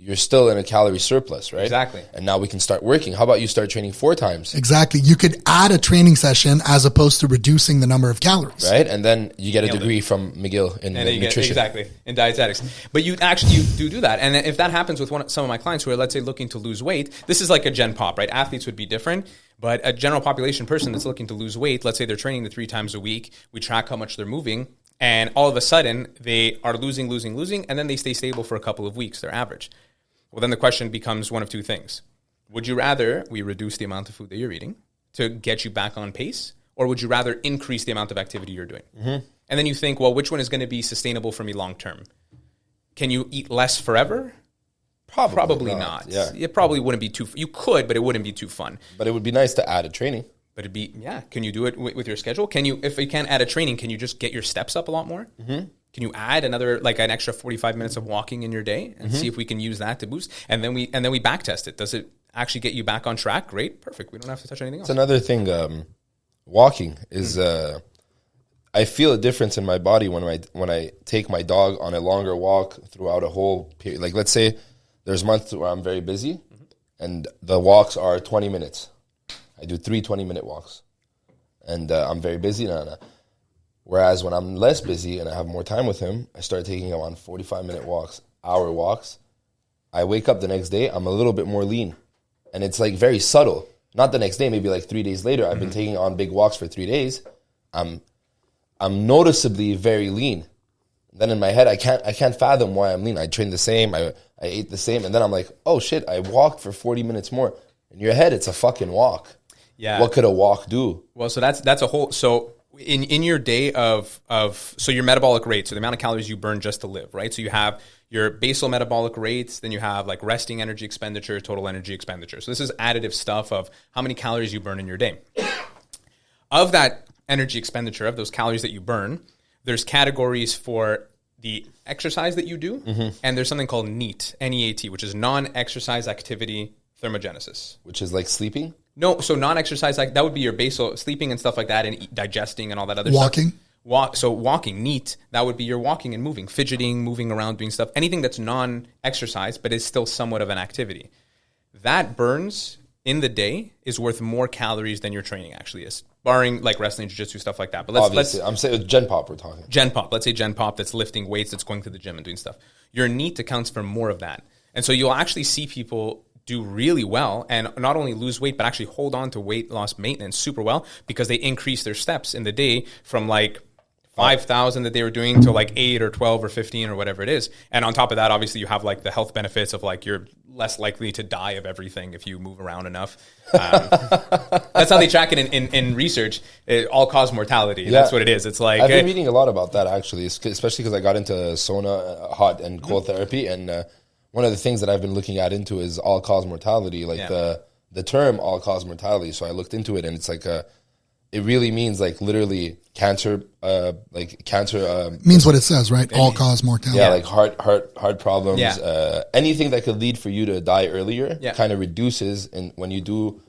you're still in a calorie surplus, right?
Exactly.
And now we can start working. How about you start training 4 times?
Exactly. You could add a training session as opposed to reducing the number of calories.
Right? And then you get a degree from McGill in nutrition.
Exactly. In dietetics. But you do that. And if that happens with some of my clients who are, let's say, looking to lose weight, this is like a gen pop, right? Athletes would be different. But a general population person that's looking to lose weight, let's say they're training the 3 times a week. We track how much they're moving. And all of a sudden, they are losing. And then they stay stable for a couple of weeks, their average. Well, then the question becomes one of 2 things. Would you rather we reduce the amount of food that you're eating to get you back on pace? Or would you rather increase the amount of activity you're doing? And then you think, well, which one is going to be sustainable for me long term? Can you eat less forever? Probably not.
Yeah.
It probably wouldn't be you could, but it wouldn't be too fun.
But it would be nice to add a training.
But it'd be, can you do it with your schedule? If you can't add a training, can you just get your steps up a lot more? Can you add an extra 45 minutes of walking in your day and see if we can use that to boost? And then we back test it. Does it actually get you back on track? Great. Perfect. We don't have to touch anything else.
It's another thing. Walking is, I feel a difference in my body when I take my dog on a longer walk throughout a whole period. Like, let's say there's months where I'm very busy and the walks are 20 minutes. I do 3 20-minute walks and I'm very busy. Whereas when I'm less busy and I have more time with him, I start taking him on 45-minute walks, hour walks. I wake up the next day, I'm a little bit more lean. And it's like very subtle. Not the next day, maybe like 3 days later. I've been taking on big walks for 3 days. I'm noticeably very lean. Then in my head, I can't fathom why I'm lean. I trained the same, I ate the same, and then I'm like, oh shit, I walked for 40 minutes more. In your head, it's a fucking walk.
Yeah.
What could a walk do?
Well, so that's a whole. So in your day so your metabolic rate, so the amount of calories you burn just to live, right? So you have your basal metabolic rates, then you have like resting energy expenditure, total energy expenditure. So this is additive stuff of how many calories you burn in your day. Of that energy expenditure, of those calories that you burn, there's categories for the exercise that you do, and there's something called NEAT, N-E-A-T, which is non-exercise activity thermogenesis.
Which is like sleeping?
No, so non-exercise, like that would be your basal, sleeping and stuff like that, and digesting and all that other
Walking?
stuff. So walking, NEAT, that would be your walking and moving, fidgeting, moving around, doing stuff. Anything that's non-exercise, but is still somewhat of an activity. That burns in the day is worth more calories than your training actually is, barring like wrestling, jiu-jitsu, stuff like that. But
Obviously, I'm saying Gen Pop we're talking.
Gen Pop, let's say Gen Pop that's lifting weights, that's going to the gym and doing stuff. Your NEAT accounts for more of that. And so you'll actually see people do really well and not only lose weight, but actually hold on to weight loss maintenance super well because they increase their steps in the day from like 5,000 that they were doing to like 8 or 12 or 15 or whatever it is. And on top of that, obviously you have like the health benefits of like you're less likely to die of everything if you move around enough. That's how they track it in research. All-cause mortality. Yeah. That's what it is. It's like
I've been reading a lot about that actually, especially because I got into sauna, hot and cold therapy, and one of the things that I've been looking into is all-cause mortality, like the term all-cause mortality. So I looked into it, and it's like it really means like literally cancer,
means what it says, right? All-cause mortality.
Yeah, like heart problems, anything that could lead for you to die earlier kind of reduces when you do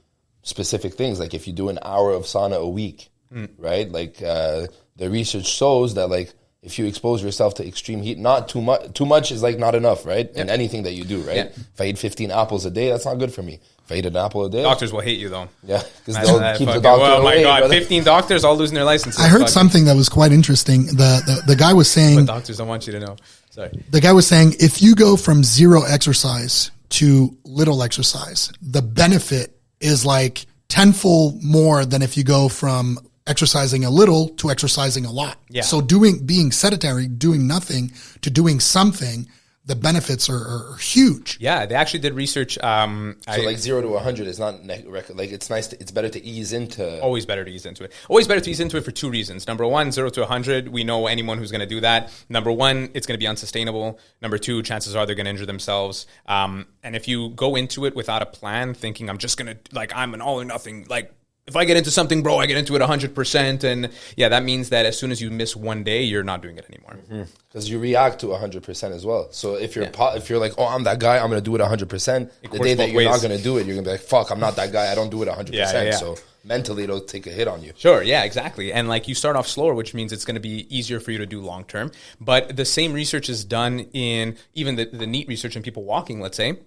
specific things. Like if you do an hour of sauna a week, right? Like the research shows that like if you expose yourself to extreme heat, not too much. Too much is like not enough, right? In anything that you do, right? If I eat 15 apples a day, that's not good for me. If I eat an apple a day,
doctors will hate you though.
Yeah, because they'll keep the doctor away.
Oh my god,
brother.
15 doctors all losing their licenses.
I heard something that was quite interesting. The guy was saying,
what doctors don't want you to know. Sorry.
The guy was saying if you go from zero exercise to little exercise, the benefit is like tenfold more than if you go from exercising a little to exercising a lot.
Yeah.
So being sedentary, doing nothing to doing something, the benefits are huge.
Yeah, they actually did research.
So like 0 to 100 is not like it's nice. It's better to ease into.
Always better to ease into it. Always better to ease into it for two reasons. Number one, 0 to 100. We know anyone who's going to do that. Number one, it's going to be unsustainable. Number two, chances are they're going to injure themselves. And if you go into it without a plan, thinking I'm just going to I'm an all or nothing, like if I get into something, bro, I get into it 100%. And yeah, that means that as soon as you miss one day, you're not doing it anymore.
Because you react to 100% as well. So if you're like, oh, I'm that guy, I'm going to do it 100%. The day that you're not going to do it, you're going to be like, fuck, I'm not that guy. I don't do it 100%.
Yeah.
So mentally, it'll take a hit on you.
Sure. Yeah, exactly. And like you start off slower, which means it's going to be easier for you to do long term. But the same research is done in even the NEAT research in people walking, let's say,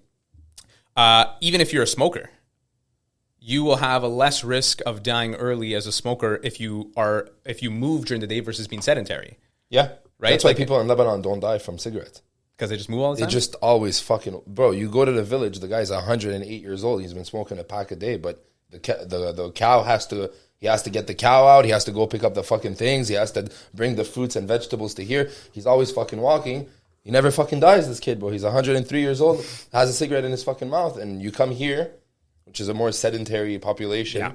even if you're a smoker. You will have a less risk of dying early as a smoker if you move during the day versus being sedentary.
Yeah.
Right?
That's why people in Lebanon don't die from cigarettes.
Because they just move all the time?
They just always fucking... Bro, you go to the village, the guy's 108 years old. He's been smoking a pack a day, but the cow has to... He has to get the cow out. He has to go pick up the fucking things. He has to bring the fruits and vegetables to here. He's always fucking walking. He never fucking dies, this kid, bro. He's 103 years old, has a cigarette in his fucking mouth, and you come here... which is a more sedentary population,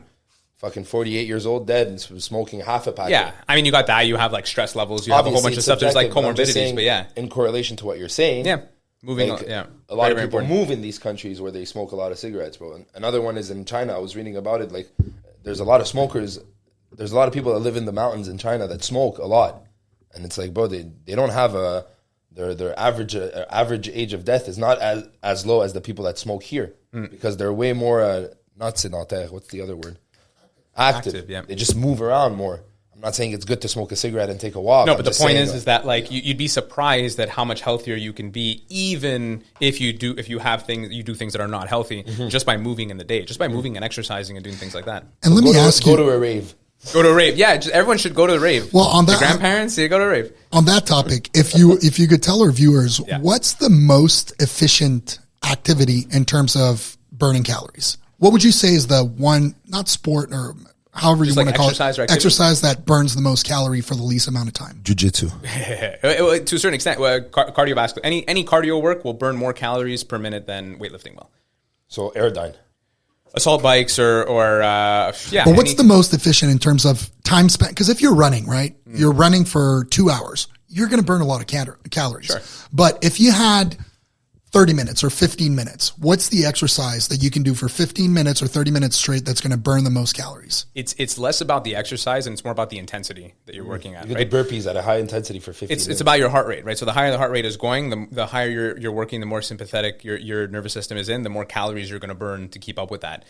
fucking 48 years old, dead, and smoking half a packet.
Yeah, I mean, you got that. You have like stress levels. You have a whole bunch of stuff. There's like comorbidities, but yeah.
In correlation to what you're saying.
Yeah, moving
like,
on. Yeah.
A lot of people move in these countries where they smoke a lot of cigarettes, bro. And another one is in China. I was reading about it. Like, there's a lot of smokers. There's a lot of people that live in the mountains in China that smoke a lot. And it's like, bro, they don't have their average age of death is not as low as the people that smoke here because they're way more not sédentaire. What's the other word? Active. Yeah. They just move around more. I'm not saying it's good to smoke a cigarette and take a walk.
No, but the point is that like you'd be surprised at how much healthier you can be, even if you do things that are not healthy, just by moving in the day, just by moving and exercising and doing things like that.
And let me ask you,
go to a rave.
Go to a rave. Yeah, everyone should go to the rave.
Well, on that,
the grandparents, you go to a rave.
On that topic, if you could tell our viewers, what's the most efficient activity in terms of burning calories? What would you say is the one, not sport or however you
Just
want
like
to call
exercise or
it,
activity?
exercise that burns the most calorie for the least amount of time.
Jiu-jitsu.
To a certain extent, cardiovascular, any cardio work will burn more calories per minute than weightlifting will.
So airdyne.
Assault bikes or yeah.
But what's the most efficient in terms of time spent? Because if you're running, right, you're running for 2 hours, you're going to burn a lot of calories.
Sure.
But if you had 30 minutes or 15 minutes, what's the exercise that you can do for 15 minutes or 30 minutes straight that's going to burn the most calories?
It's less about the exercise and it's more about the intensity that you're working at.
You
Right?
get the burpees at a high intensity for 15 minutes.
It's about your heart rate, right? So the higher the heart rate is going, the higher you're working, the more sympathetic your nervous system is in, the more calories you're going to burn to keep up with that.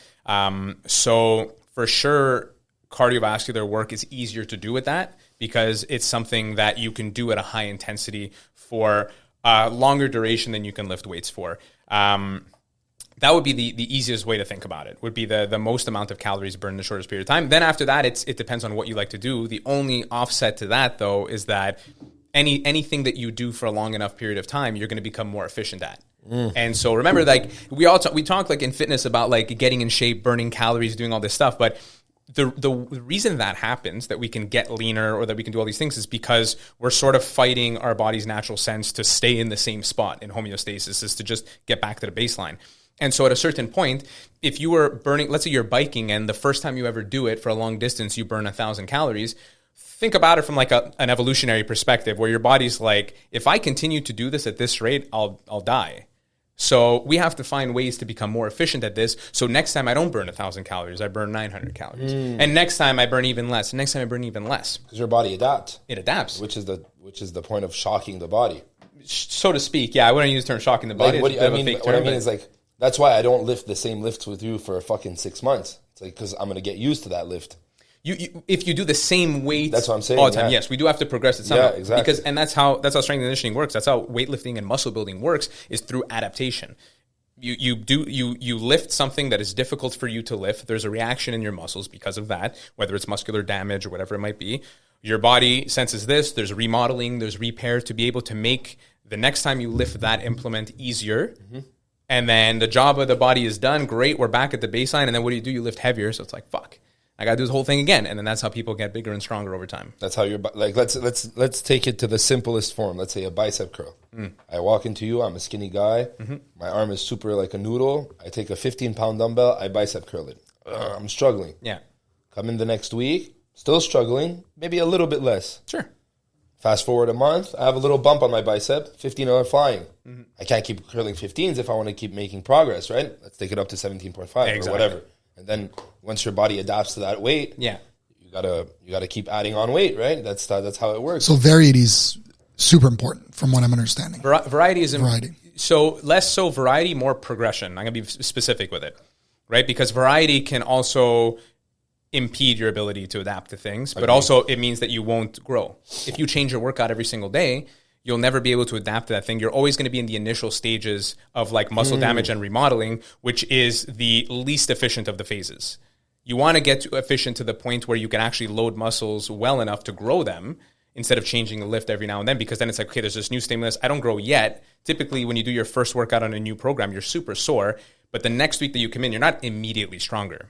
So for sure, cardiovascular work is easier to do with that because it's something that you can do at a high intensity for longer duration than you can lift weights for. That would be the easiest way to think about it, would be the most amount of calories burned in the shortest period of time. Then after that, it depends on what you like to do. The only offset to that, though, is that anything that you do for a long enough period of time, you're going to become more efficient at. And so remember, like we talk like in fitness about like getting in shape, burning calories, doing all this stuff, but the reason that happens, that we can get leaner or that we can do all these things, is because we're sort of fighting our body's natural sense to stay in the same spot in homeostasis, is to just get back to the baseline. And so at a certain point, if you were burning, let's say you're biking and the first time you ever do it for a long distance, you burn 1,000 calories. Think about it from like an evolutionary perspective where your body's like, if I continue to do this at this rate, I'll die. So we have to find ways to become more efficient at this. So next time I don't burn 1,000 calories, I burn 900 calories. And next time I burn even less. And next time I burn even less.
Because your body adapts.
It adapts.
Which is the point of shocking the body.
So to speak. Yeah, I wouldn't use the term shocking the body.
Like, what I mean is like, that's why I don't lift the same lifts with you for fucking 6 months. It's like, because I'm going to get used to that lift.
If you do the same weight,
that's what I'm saying,
all the time. Yes, we do have to progress it somehow.
Yeah, exactly.
And that's how strength and conditioning works. That's how weightlifting and muscle building works, is through adaptation. You lift something that is difficult for you to lift. There's a reaction in your muscles because of that, whether it's muscular damage or whatever it might be. Your body senses this. There's remodeling. There's repair to be able to make the next time you lift that implement easier. Mm-hmm. And then the job of the body is done. Great, we're back at the baseline. And then what do? You lift heavier. So it's like, fuck, I got to do this whole thing again. And then that's how people get bigger and stronger over time.
That's how you're like. Let's take it to the simplest form. Let's say a bicep curl. I walk into you. I'm a skinny guy. Mm-hmm. My arm is super like a noodle. I take a 15-pound dumbbell. I bicep curl it. I'm struggling.
Yeah.
Come in the next week, still struggling. Maybe a little bit less.
Sure. Fast
forward a month, I have a little bump on my bicep, 15 flying. Mm-hmm. I can't keep curling 15s if I want to keep making progress, right? Let's take it up to 17.5 or whatever. And then once your body adapts to that weight,
yeah,
you gotta keep adding on weight, right? That's how it works.
So variety is super important from what I'm understanding.
Variety is variety. So less so variety, more progression. I'm gonna be specific with it, right? Because variety can also impede your ability to adapt to things, but also it means that you won't grow. If you change your workout every single day, you'll never be able to adapt to that thing. You're always going to be in the initial stages of like muscle damage and remodeling, which is the least efficient of the phases. You want to get efficient to the point where you can actually load muscles well enough to grow them instead of changing the lift every now and then, because then it's like, okay, there's this new stimulus. I don't grow yet. Typically, when you do your first workout on a new program, you're super sore, but the next week that you come in, you're not immediately stronger.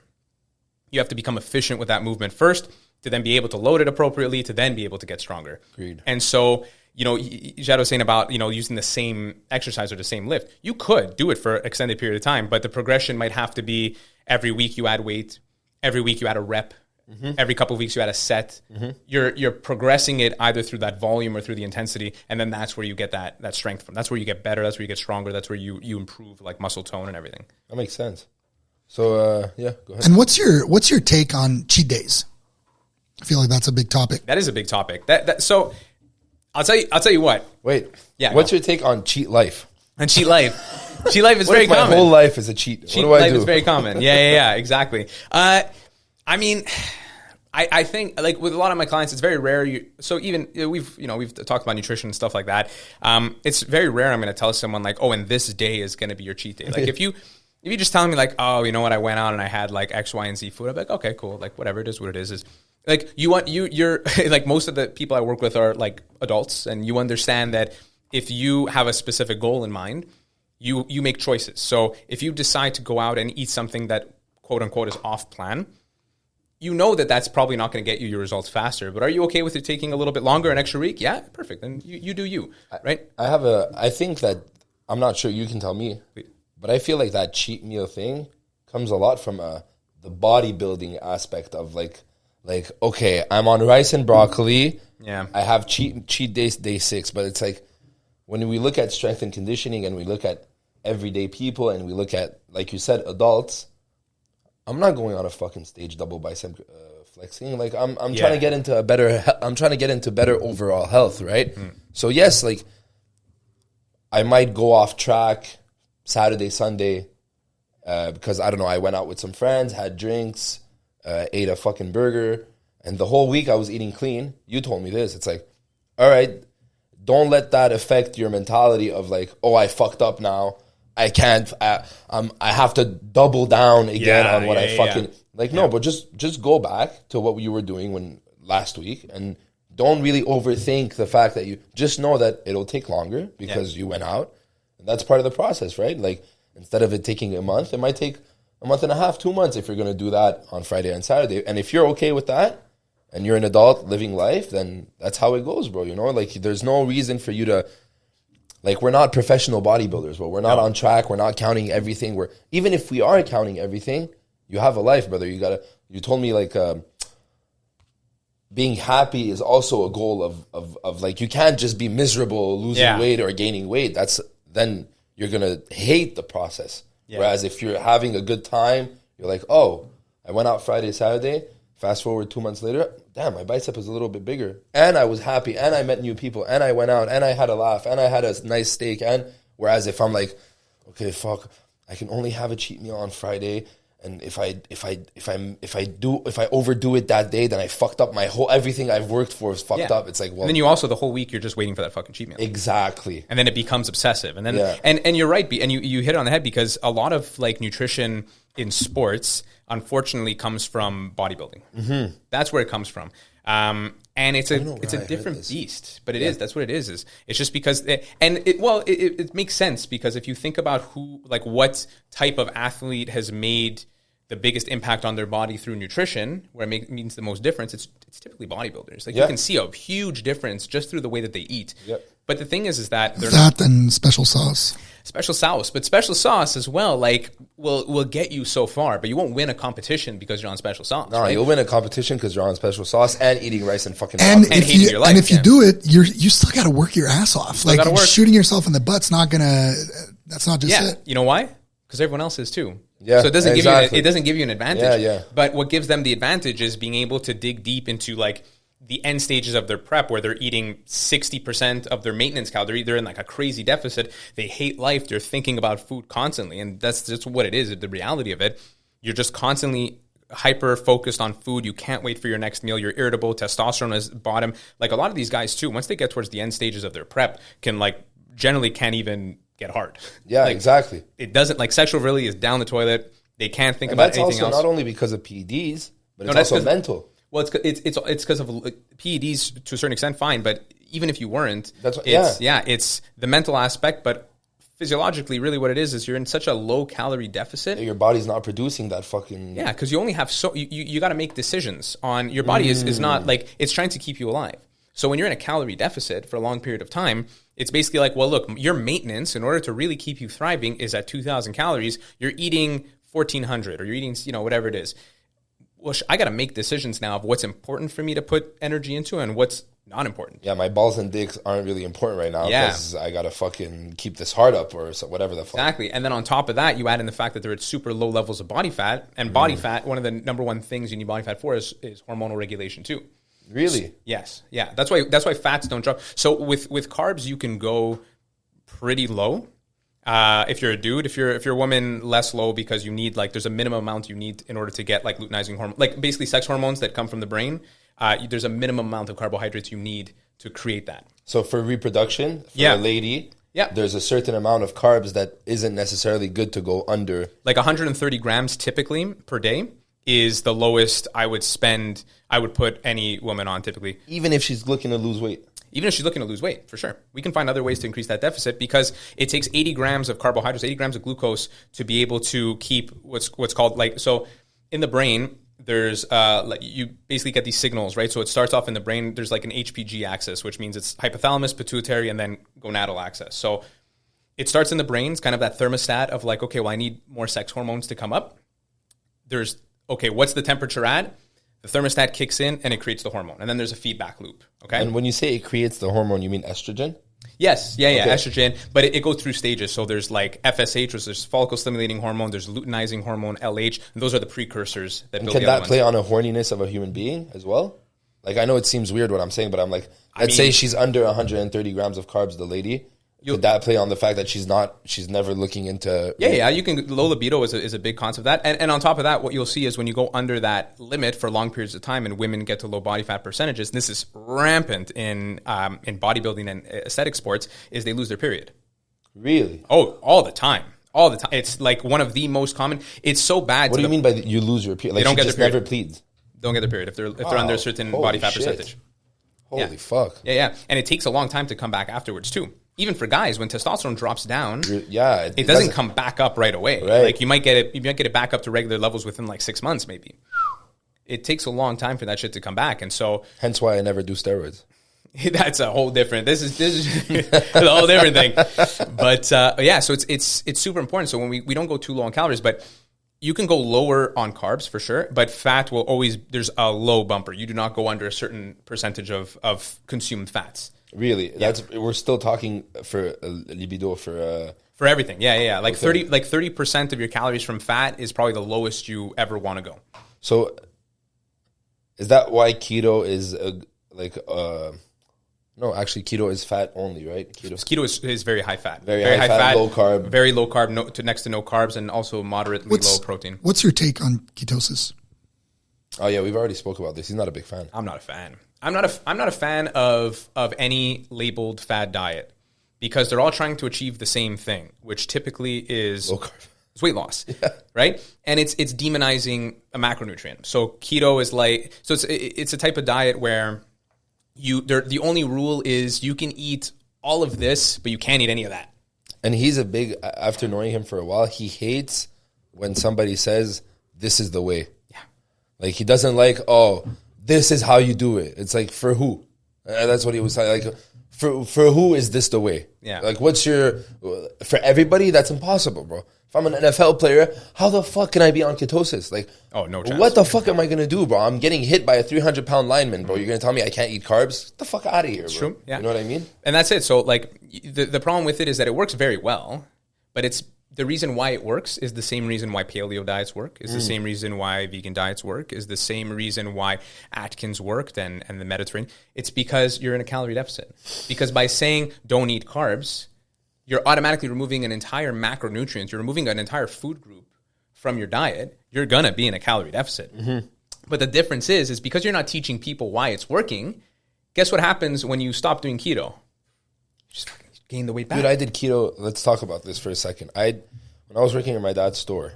You have to become efficient with that movement first to then be able to load it appropriately to then be able to get stronger.
Agreed.
And so, Jad was saying about, using the same exercise or the same lift. You could do it for an extended period of time, but the progression might have to be every week you add weight, every week you add a rep, every couple of weeks you add a set. Mm-hmm. You're progressing it either through that volume or through the intensity, and then that's where you get that strength from. That's where you get better. That's where you get stronger. That's where you improve like muscle tone and everything.
That makes sense. So go ahead.
And what's your take on cheat days? I feel like that's a big topic.
That is a big topic. So I'll tell you what.
Wait. Yeah. What's your take on cheat life?
On cheat life. Cheat life is very common.
My whole life is a cheat.
Cheat
what do I
life
do?
is very common. Yeah, exactly. I think like with a lot of my clients, it's very rare. So even we've talked about nutrition and stuff like that. It's very rare I'm going to tell someone like, oh, and this day is going to be your cheat day. Like if you're just telling me like, oh, you know what, I went out and I had like X, Y, and Z food, I'm like, okay, cool. Like whatever it is, what it is like you're like most of the people I work with are like adults, and you understand that if you have a specific goal in mind, you make choices. So if you decide to go out and eat something that quote unquote is off plan, you know that that's probably not going to get you your results faster, but are you okay with it taking a little bit longer, an extra week? Yeah, perfect. Then you do you, right?
I think that, I'm not sure, you can tell me, but I feel like that cheat meal thing comes a lot from the bodybuilding aspect of like, okay, I'm on rice and broccoli.
Yeah.
I have cheat days, day 6, but it's like, when we look at strength and conditioning and we look at everyday people and we look at, like you said, adults, I'm not going on a fucking stage double bicep flexing. Like I'm trying to get into better overall health, right? So yes, like I might go off track Saturday, Sunday, because I don't know, I went out with some friends, had drinks, ate a fucking burger, and the whole week I was eating clean. You told me this. It's like, all right, don't let that affect your mentality of like, oh, I fucked up now. I can't. I have to double down again on what I fucking like. No, but just go back to what you were doing last week, and don't really overthink the fact that you just know that it'll take longer because you went out, and that's part of the process, right? Like instead of it taking a month, it might take a month and a half, 2 months if you're going to do that on Friday and Saturday. And if you're okay with that, and you're an adult living life, then that's how it goes, bro. You know, like there's no reason for you to. Like, we're not professional bodybuilders, but we're not on track. We're not counting everything. Even if we are counting everything, you have a life, brother. You told me, like, being happy is also a goal of like, you can't just be miserable losing weight or gaining weight. Then you're going to hate the process. Yeah. Whereas if you're having a good time, you're like, oh, I went out Friday, Saturday. Fast forward 2 months later, damn, my bicep is a little bit bigger. And I was happy, and I met new people, and I went out, and I had a laugh, and I had a nice steak. And whereas if I'm like, okay, fuck, I can only have a cheat meal on Friday, and if I overdo it that day, then I fucked up everything I've worked for is fucked up. It's like, well,
and then you also the whole week you're just waiting for that fucking cheat meal.
Exactly.
And then it becomes obsessive. And then and you're right, and you hit it on the head, because a lot of like nutrition in sports unfortunately comes from bodybuilding. Mm-hmm. That's where it comes from. And it's a different beast, but it is. That's what it is. It's just because it makes sense, because if you think about what type of athlete has made the biggest impact on their body through nutrition, where it means the most difference, it's typically bodybuilders. Like you can see a huge difference just through the way that they eat. Yep. But the thing is that they're
that and special sauce.
Special sauce as well, like will get you so far, but you won't win a competition because you're on special sauce.
No, right? You'll win a competition because you're on special sauce and eating rice and fucking
hating your life. And if you do it, you still got to work your ass off. Like shooting yourself in the butt's not gonna. That's not just it.
You know why? Because everyone else is too. Yeah, so it doesn't give you an advantage. Yeah. But what gives them the advantage is being able to dig deep into like the end stages of their prep, where they're eating 60% of their maintenance calories. They're in like a crazy deficit. They hate life. They're thinking about food constantly. And that's just what it is. The reality of it, you're just constantly hyper focused on food. You can't wait for your next meal. You're irritable. Testosterone is bottom. Like a lot of these guys too, once they get towards the end stages of their prep, generally can't even get hard.
Yeah, exactly.
It doesn't, like sexual virility is down the toilet. They can't think about anything else.
That's also not only because of PEDs, but it's also mental.
Well, it's because of PEDs to a certain extent, fine. But even if you weren't, it's the mental aspect. But physiologically, really, what it is you're in such a low calorie deficit.
Your body's not producing that fucking.
Yeah, because you only have you got to make decisions on your body. Is not like it's trying to keep you alive. So when you're in a calorie deficit for a long period of time, it's basically like, well, look, your maintenance in order to really keep you thriving is at 2,000 calories. You're eating 1,400, or you're eating whatever it is. Well, I got to make decisions now of what's important for me to put energy into and what's not important.
Yeah, my balls and dicks aren't really important right now because I got to fucking keep this heart up or whatever the fuck.
Exactly. And then on top of that, you add in the fact that they're at super low levels of body fat. And body fat, one of the number one things you need body fat for is hormonal regulation too.
Really?
Yes. Yeah. That's why fats don't drop. So with carbs, you can go pretty low. If you're a dude, if you're a woman, less low, because you need there's a minimum amount you need in order to get luteinizing hormone, basically sex hormones that come from the brain. There's a minimum amount of carbohydrates you need to create that.
So for reproduction, for a lady, there's a certain amount of carbs that isn't necessarily good to go under. Like
130 grams typically per day is the lowest I would put any woman on typically.
Even if she's looking to lose weight.
Even if she's looking to lose weight, for sure. We can find other ways to increase that deficit, because it takes 80 grams of carbohydrates, 80 grams of glucose to be able to keep what's called so in the brain, there's like you basically get these signals, right? So it starts off in the brain. There's like an HPG axis, which means it's hypothalamus, pituitary, and then gonadal axis. So it starts in the brain. It's kind of that thermostat of like, okay, well, I need more sex hormones to come up. There's, okay, what's the temperature at? The thermostat kicks in and it creates the hormone. And then there's a feedback loop, okay?
And when you say it creates the hormone, you mean estrogen?
Yes, yeah, estrogen, but it goes through stages. So there's like FSH, which is follicle stimulating hormone. There's luteinizing hormone, LH, and those are the precursors that build
can
the
that
other ones.
play on a horniness of a human being as well? Like, I know it seems weird what I'm saying, but I'm like, let's say she's under 130 grams of carbs, the lady. Could that play on the fact that she's never looking into...
Yeah, you can... Low libido is a big concept of that. And on top of that, what you'll see is when you go under that limit for long periods of time and women get to low body fat percentages, and this is rampant in bodybuilding and aesthetic sports, is they lose their period.
Really?
Oh, all the time. All the time. It's like one of the most common... It's so bad...
What do you mean by you lose your period? Like,
they don't get
just
their period.
never pleads?
Don't get their period if they're under a certain body fat percentage.
Holy fuck.
Yeah. And it takes a long time to come back afterwards, too. Even for guys, when testosterone drops down, it doesn't come back up right away. Right. Like you might get it back up to regular levels within like 6 months, maybe. It takes a long time for that shit to come back, and so
hence why I never do steroids.
That's a whole different. This is a whole different thing. But so it's super important. So when we don't go too low on calories, but you can go lower on carbs for sure, but fat will always, there's a low bumper. You do not go under a certain percentage of consumed fats.
Really? Yeah. We're still talking for libido for
everything. Yeah. Like 30% of your calories from fat is probably the lowest you ever want to go.
So is that why keto is no, actually keto is fat only, right?
Keto is very high fat.
Very high fat, low carb.
Very low carb, to next to no carbs, and also moderately low protein.
What's your take on ketosis?
Oh yeah, we've already spoke about this. He's not a big fan.
I'm not a fan. I'm not a fan of any labeled fad diet because they're all trying to achieve the same thing, which typically is
low carb.
It's weight loss, right? And it's demonizing a macronutrient. So keto is it's a type of diet where the only rule is you can eat all of this, but you can't eat any of that.
And he's after knowing him for a while, he hates when somebody says this is the way. Yeah, like he doesn't like this is how you do it. It's like, for who? That's what he was saying. Like, for who is this the way?
Yeah.
Like, for everybody, that's impossible, bro. If I'm an NFL player, how the fuck can I be on ketosis? Like,
no chance.
What the fuck am I going to do, bro? I'm getting hit by a 300-pound lineman, bro. You're going to tell me I can't eat carbs? Get the fuck out of here, bro.
True. Yeah.
You know what I mean?
And that's it. So, like, the problem with it is that it works very well, but the reason why it works is the same reason why paleo diets work, is the same reason why vegan diets work, is the same reason why Atkins worked and the Mediterranean. It's because you're in a calorie deficit. Because by saying don't eat carbs, you're automatically removing an entire macronutrient. You're removing an entire food group from your diet. You're going to be in a calorie deficit. Mm-hmm. But the difference is because you're not teaching people why it's working, guess what happens when you stop doing keto? You just fucking gain the weight back.
Dude, I did keto. Let's talk about this for a second. When I was working at my dad's store,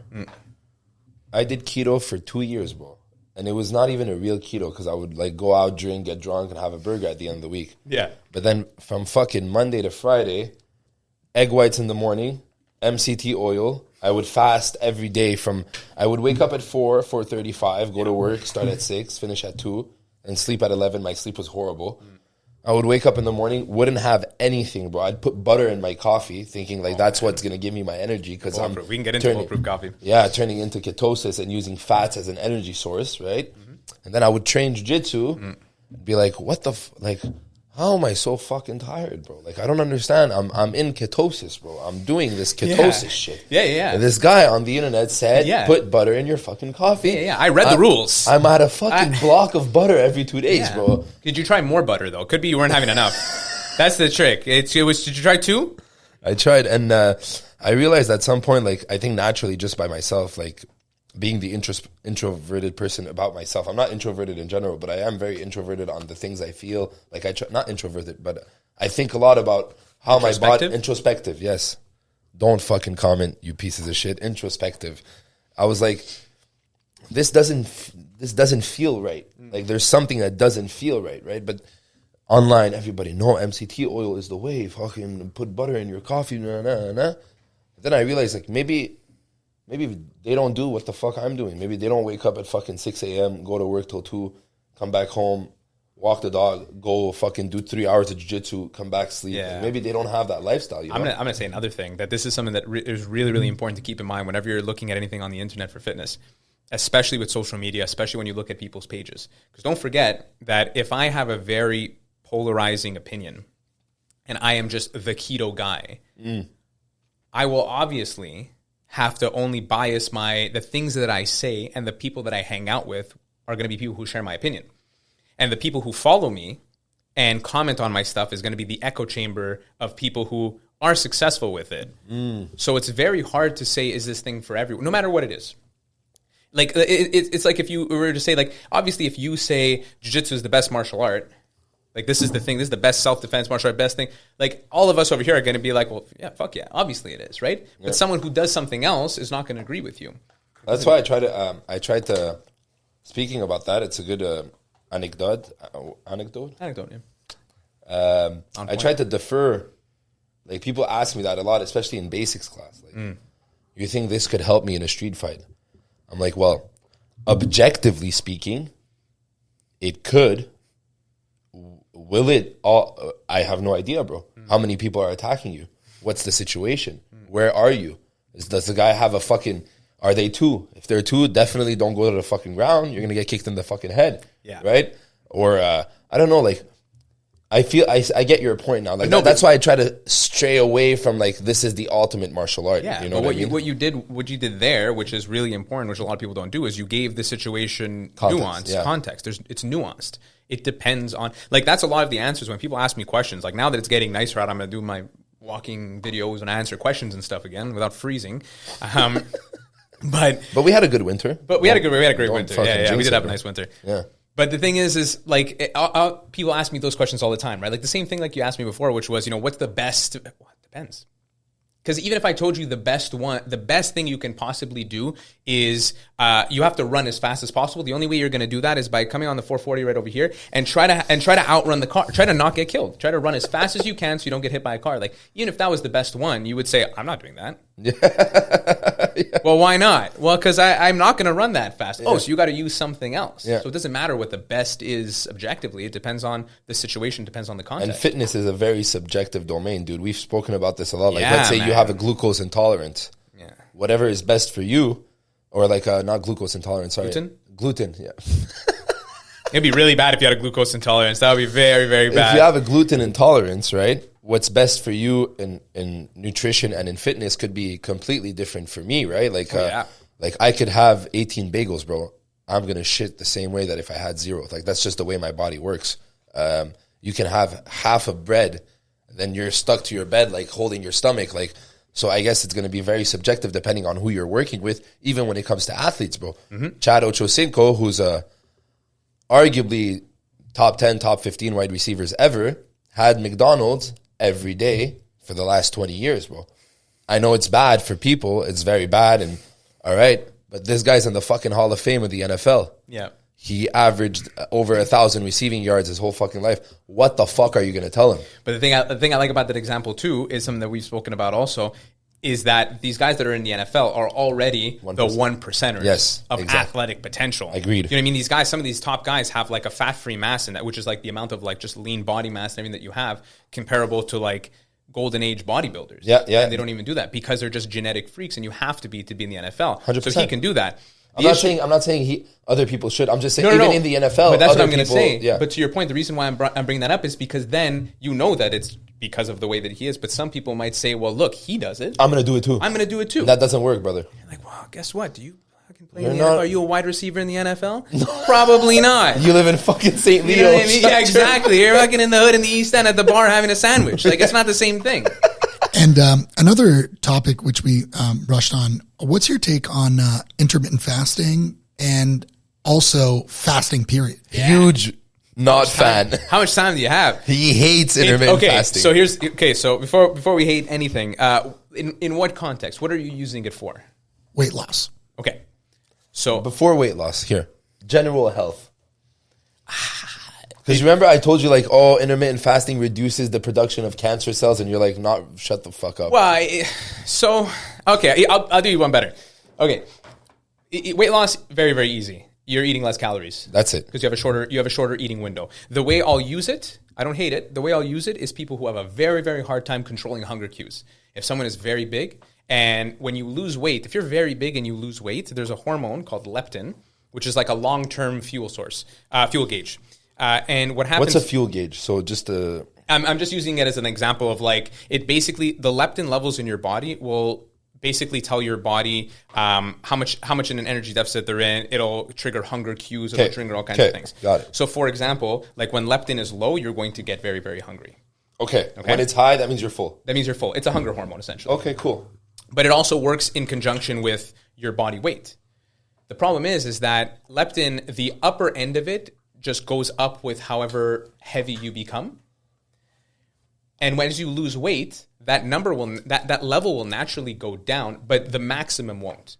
I did keto for 2 years, bro. And it was not even a real keto because I would like go out, drink, get drunk, and have a burger at the end of the week.
Yeah.
But then from fucking Monday to Friday, egg whites in the morning, MCT oil. I would fast every day I would wake up at 4:35, go to work, start at 6, finish at 2, and sleep at 11. My sleep was horrible. I would wake up in the morning, wouldn't have anything, bro. I'd put butter in my coffee, thinking like that's what's going to give me my energy. Because
we can get into bulletproof coffee.
Yeah, turning into ketosis and using fats as an energy source, right? Mm-hmm. And then I would train jiu-jitsu and be like, what the how am I so fucking tired, bro? Like, I don't understand. I'm in ketosis, bro. I'm doing this ketosis shit.
Yeah.
And this guy on the internet said, put butter in your fucking coffee.
Yeah. I read the rules.
I'm at a fucking block of butter every 2 days, bro.
Did you try more butter, though? Could be you weren't having enough. That's the trick. Did you try 2?
I tried, and I realized at some point, like, I think naturally just by myself, like, being the introverted person about myself. I'm not introverted in general, but I am very introverted on the things I feel. Like not introverted, but I think a lot about how my body... Introspective, yes. Don't fucking comment, you pieces of shit. Introspective. I was like, this doesn't feel right. Like there's something that doesn't feel right? But online, everybody, no, MCT oil is the way. Fucking put butter in your coffee, nah. Then I realized like maybe maybe they don't do what the fuck I'm doing. Maybe they don't wake up at fucking 6 a.m., go to work till 2, come back home, walk the dog, go fucking do 3 hours of jiu-jitsu, come back, sleep.
Yeah.
Like maybe they don't have that lifestyle. You know?
I'm gonna say another thing, that this is something that is really, really important to keep in mind whenever you're looking at anything on the internet for fitness, especially with social media, especially when you look at people's pages. Because don't forget that if I have a very polarizing opinion and I am just the keto guy, I will obviously have to only bias the things that I say, and the people that I hang out with are going to be people who share my opinion. And the people who follow me and comment on my stuff is going to be the echo chamber of people who are successful with it. So it's very hard to say, is this thing for everyone, no matter what it is. Like, it's like if you were to say, like, obviously if you say jiu-jitsu is the best martial art, like, this is the thing, this is the best self-defense martial art, best thing, like, all of us over here are going to be like, well, yeah, fuck yeah, obviously it is, right? But someone who does something else is not going to agree with you.
That's why I tried to, speaking about that, it's a good anecdote,
yeah.
I tried to defer, like, people ask me that a lot, especially in basics class. Like, you think this could help me in a street fight? I'm like, well, objectively speaking, it could. Will it? I have no idea, bro. How many people are attacking you? What's the situation? Where are you? Does the guy have a fucking... Are they 2? If they're 2, definitely don't go to the fucking ground. You're going to get kicked in the fucking head.
Yeah.
Right? Or, I don't know, like... I feel I get your point now. Like that's why I try to stray away from, like, this is the ultimate martial art.
Yeah,
you know
but
what
you did there, which is really important, which a lot of people don't do, is you gave the situation context. It's nuanced. It depends on, like, that's a lot of the answers when people ask me questions. Like, now that it's getting nicer out, I'm going to do my walking videos and answer questions and stuff again without freezing. But
we had a good winter.
But we had a great winter. Yeah, we did have a nice winter.
Yeah.
But the thing is like, people ask me those questions all the time, right? Like the same thing like you asked me before, which was, what's the best? Well, it depends. Because even if I told you the best thing you can possibly do is you have to run as fast as possible. The only way you're going to do that is by coming on the 440 right over here and try to outrun the car. Try to not get killed. Try to run as fast as you can so you don't get hit by a car. Like, even if that was the best one, you would say, I'm not doing that. Yeah. Well, why not? Well, because I'm not going to run that fast. Yeah. Oh, so you got to use something else. Yeah. So it doesn't matter what the best is objectively. It depends on the situation, depends on the context.
And fitness is a very subjective domain, dude. We've spoken about this a lot. Like, let's say you have a glucose intolerance. Yeah. Whatever is best for you, or like not glucose intolerance, sorry. Gluten, yeah.
It'd be really bad if you had a glucose intolerance. That would be very, very bad.
If you have a gluten intolerance, right, what's best for you in nutrition and in fitness could be completely different for me, right? Like, like I could have 18 bagels, bro. I'm going to shit the same way that if I had 0. Like, that's just the way my body works. You can have half a bread, then you're stuck to your bed, like holding your stomach. Like, so I guess it's going to be very subjective depending on who you're working with, even when it comes to athletes, bro. Chad Ochocinco, who's arguably top 10, top 15 wide receivers ever, had McDonald's every day for the last 20 years, bro. I know it's bad for people. It's very bad. And all right, but this guy's in the fucking Hall of Fame of the NFL.
Yeah.
He averaged over 1,000 receiving yards his whole fucking life. What the fuck are you going to tell him?
But the thing I like about that example too is something that we've spoken about also, is that these guys that are in the NFL are already 1%. The 1%ers of athletic potential.
Agreed.
You know what I mean? These guys, some of these top guys have like a fat-free mass in that, which is like the amount of like just lean body mass and everything that you have, comparable to like golden age bodybuilders.
Yeah.
And they don't even do that because they're just genetic freaks, and you have to be in the NFL.
100%.
So he can do that.
I'm not saying other people should. I'm just saying in the NFL.
But that's what I'm going to say.
Yeah.
But to your point, the reason why I'm bringing that up is because then you know that it's because of the way that he is. But some people might say, well, look, he does it.
I'm going to do it too.
I'm going to do it too.
That doesn't work, brother.
You're like, well, guess what? Do you fucking play in the NFL? Are you a wide receiver in the NFL? No. Probably not.
You live in fucking St. Leo.
You know what I mean? Yeah, exactly. You're fucking in the hood in the East End at the bar having a sandwich. Like, it's not the same thing.
And another topic which we brushed on, what's your take on intermittent fasting and also fasting period?
Yeah. Huge not fan.
How much time do you have?
He hates intermittent fasting.
So before we hate anything, in what context? What are you using it for?
Weight loss.
Okay. So
before weight loss, here, general health. Because remember I told you, like, intermittent fasting reduces the production of cancer cells, and you're like, shut the fuck up.
Well, I'll do you one better. Okay. Weight loss, very, very easy. You're eating less calories.
That's it.
Because you have a shorter eating window. The way I'll use it, I don't hate it. The way I'll use it is people who have a very, very hard time controlling hunger cues. If someone is very big, and when you lose weight, if you're very big and you lose weight, there's a hormone called leptin, which is like a long-term fuel gauge. And what happens?
What's a fuel gauge? So just a...
I'm just using it as an example of like, it basically, the leptin levels in your body will basically tell your body how much in an energy deficit they're in. It'll trigger hunger cues. It'll trigger all kinds of things.
Got it.
So for example, like when leptin is low, you're going to get very, very hungry.
Okay. When it's high, that means you're full.
That means you're full. It's a hunger hormone, essentially.
Okay, cool.
But it also works in conjunction with your body weight. The problem is that leptin, the upper end of it just goes up with however heavy you become. And as you lose weight, that level will naturally go down, but the maximum won't.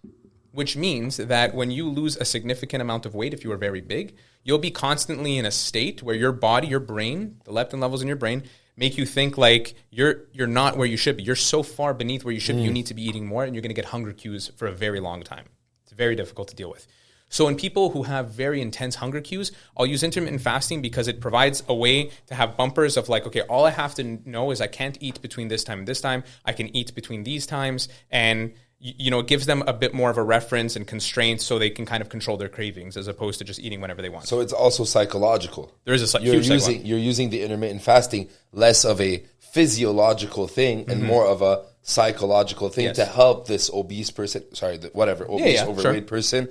Which means that when you lose a significant amount of weight, if you are very big, you'll be constantly in a state where your body, your brain, the leptin levels in your brain make you think like you're not where you should be. You're so far beneath where you should be. You need to be eating more, and you're going to get hunger cues for a very long time. It's very difficult to deal with. So in people who have very intense hunger cues, I'll use intermittent fasting because it provides a way to have bumpers of like, okay, all I have to know is I can't eat between this time and this time. I can eat between these times. And, it gives them a bit more of a reference and constraints so they can kind of control their cravings as opposed to just eating whenever they want.
So it's also psychological.
There is a huge psychological.
You're using the intermittent fasting less of a physiological thing and more of a psychological thing to help this obese person, overweight person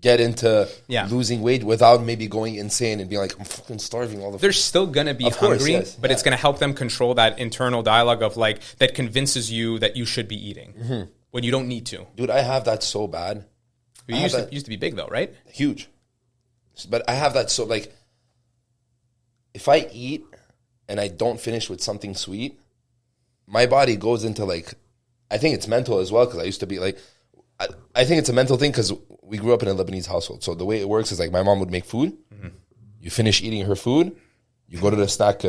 get into losing weight without maybe going insane and being like, I'm fucking starving all the time.
They're still going to be hungry, but it's going to help them control that internal dialogue of like, that convinces you that you should be eating when you don't need to.
Dude, I have that so bad.
You used to be big though, right?
Huge. But I have that so like, if I eat and I don't finish with something sweet, my body goes into like, I think it's mental as well because I used to be like, I think it's a mental thing because we grew up in a Lebanese household. So the way it works is like my mom would make food. You finish eating her food. You go to the snack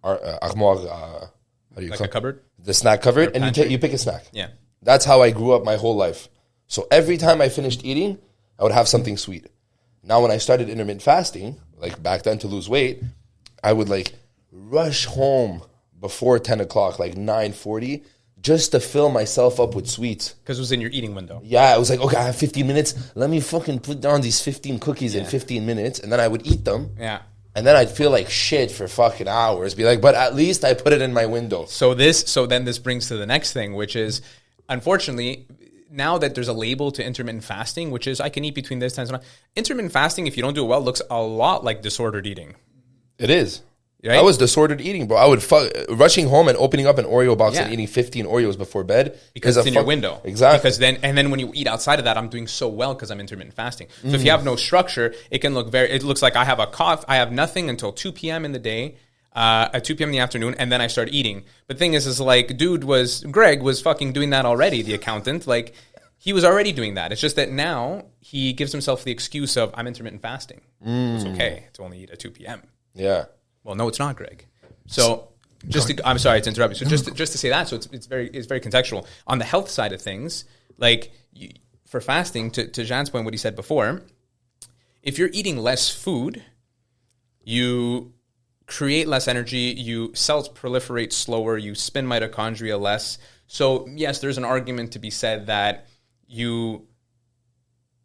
armoire. How do you
like
call
a cupboard?
The snack cupboard. And you pick a snack.
Yeah.
That's how I grew up my whole life. So every time I finished eating, I would have something sweet. Now when I started intermittent fasting, like back then to lose weight, I would like rush home before 10 o'clock, like 9:40, just to fill myself up with sweets.
Because it was in your eating window.
Yeah, I was like, okay, I have 15 minutes. Let me fucking put down these 15 cookies in 15 minutes. And then I would eat them.
Yeah.
And then I'd feel like shit for fucking hours. Be like, but at least I put it in my window.
So then this brings to the next thing, which is, unfortunately, now that there's a label to intermittent fasting, which is I can eat between this times. Intermittent fasting, if you don't do it well, looks a lot like disordered eating.
It is.
Right?
I was disordered eating, bro. I would rushing home and opening up an Oreo box and eating 15 Oreos before bed
because it's in your window.
Exactly.
Because then when you eat outside of that, I'm doing so well because I'm intermittent fasting. So if you have no structure, it looks like I have a cough. I have nothing until 2 p.m. in the day, at 2 p.m. in the afternoon, and then I start eating. But the thing is like, Greg was fucking doing that already, the accountant. Like, he was already doing that. It's just that now he gives himself the excuse of, I'm intermittent fasting. It's okay to only eat at 2 p.m.
Yeah.
Well, no, it's not, Greg. So I'm sorry to interrupt you. So just to say that, so it's very contextual. On the health side of things, like for fasting, to Jean's point, what he said before, if you're eating less food, you create less energy, cells proliferate slower, you spin mitochondria less. So yes, there's an argument to be said that you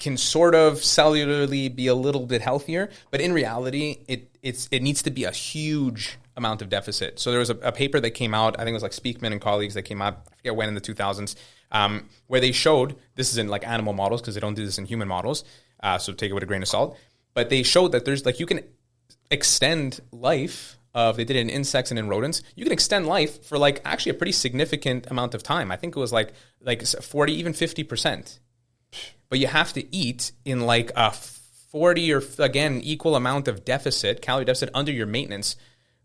can sort of cellularly be a little bit healthier, but in reality, it needs to be a huge amount of deficit. So there was a paper that came out, I think it was like Speakman and colleagues that came out, I forget when, in the 2000s, where they showed, this is in like animal models because they don't do this in human models, so take it with a grain of salt, but they showed that there's like, you can extend life they did it in insects and in rodents. You can extend life for like actually a pretty significant amount of time. I think it was like 40, even 50%. But you have to eat in like a 40 or, again, equal amount of calorie deficit under your maintenance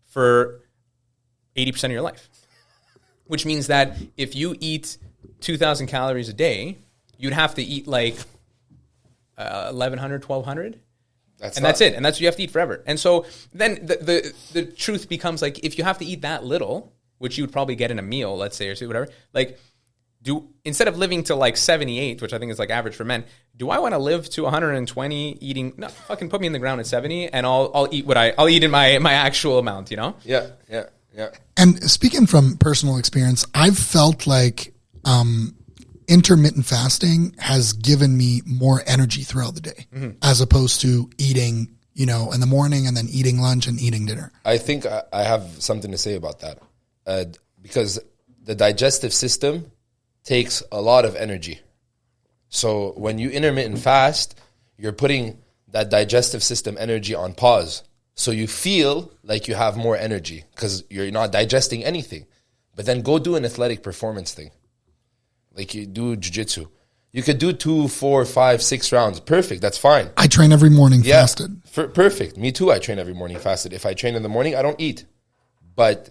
for 80% of your life. Which means that if you eat 2,000 calories a day, you'd have to eat like 1,100, 1,200. That's it. And that's what you have to eat forever. And so then the truth becomes like, if you have to eat that little, which you would probably get in a meal, let's say, or whatever, like instead of living to like 78, which I think is like average for men, do I want to live to 120 eating? No, fucking put me in the ground at 70 and I'll eat I'll eat in my actual amount, you know?
Yeah.
And speaking from personal experience, I've felt like intermittent fasting has given me more energy throughout the day as opposed to eating, in the morning and then eating lunch and eating dinner.
I think I have something to say about that because the digestive system takes a lot of energy. So when you intermittent fast, you're putting that digestive system energy on pause. So you feel like you have more energy because you're not digesting anything. But then go do an athletic performance thing. Like you do jiu-jitsu. You could do 2, 4, 5, 6 rounds. Perfect. That's fine.
I train every morning fasted.
Perfect. Me too. I train every morning fasted. If I train in the morning, I don't eat. But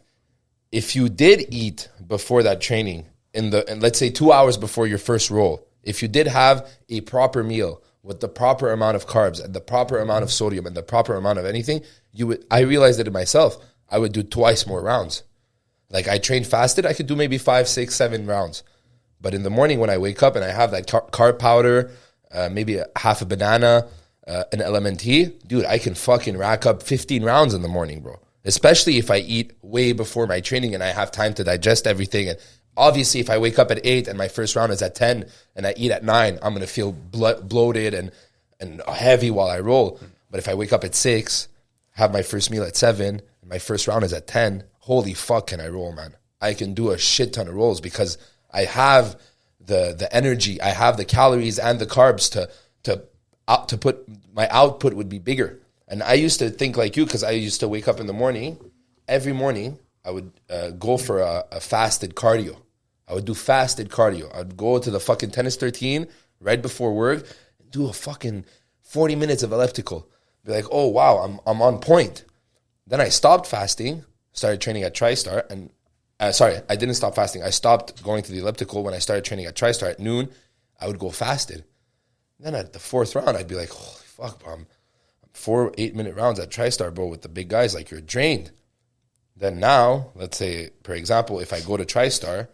if you did eat before that training, and let's say 2 hours before your first roll, if you did have a proper meal with the proper amount of carbs and the proper amount of sodium and the proper amount of anything, I realized it in myself. I would do twice more rounds. Like I trained fasted, I could do maybe 5, 6, 7 rounds. But in the morning when I wake up and I have that carb powder, maybe half a banana, an LMNT, dude, I can fucking rack up 15 rounds in the morning, bro. Especially if I eat way before my training and I have time to digest everything. And obviously, if I wake up at 8 and my first round is at 10 and I eat at 9, I'm going to feel bloated and heavy while I roll. But if I wake up at 6, have my first meal at 7, and my first round is at 10, holy fuck can I roll, man. I can do a shit ton of rolls because I have the energy, I have the calories and the carbs to put, my output would be bigger. And I used to think like you because I used to wake up in the morning. Every morning, I would go for a fasted cardio. I would do fasted cardio. I'd go to the fucking tennis 13 right before work and do a fucking 40 minutes of elliptical. Be like, oh, wow, I'm on point. Then I stopped fasting, started training at TriStar. And I didn't stop fasting. I stopped going to the elliptical when I started training at TriStar at noon. I would go fasted. Then at the 4th round, I'd be like, holy fuck, bro, I'm 4 8-minute rounds at TriStar, bro, with the big guys. Like, you're drained. Then now, let's say, for example, if I go to TriStar,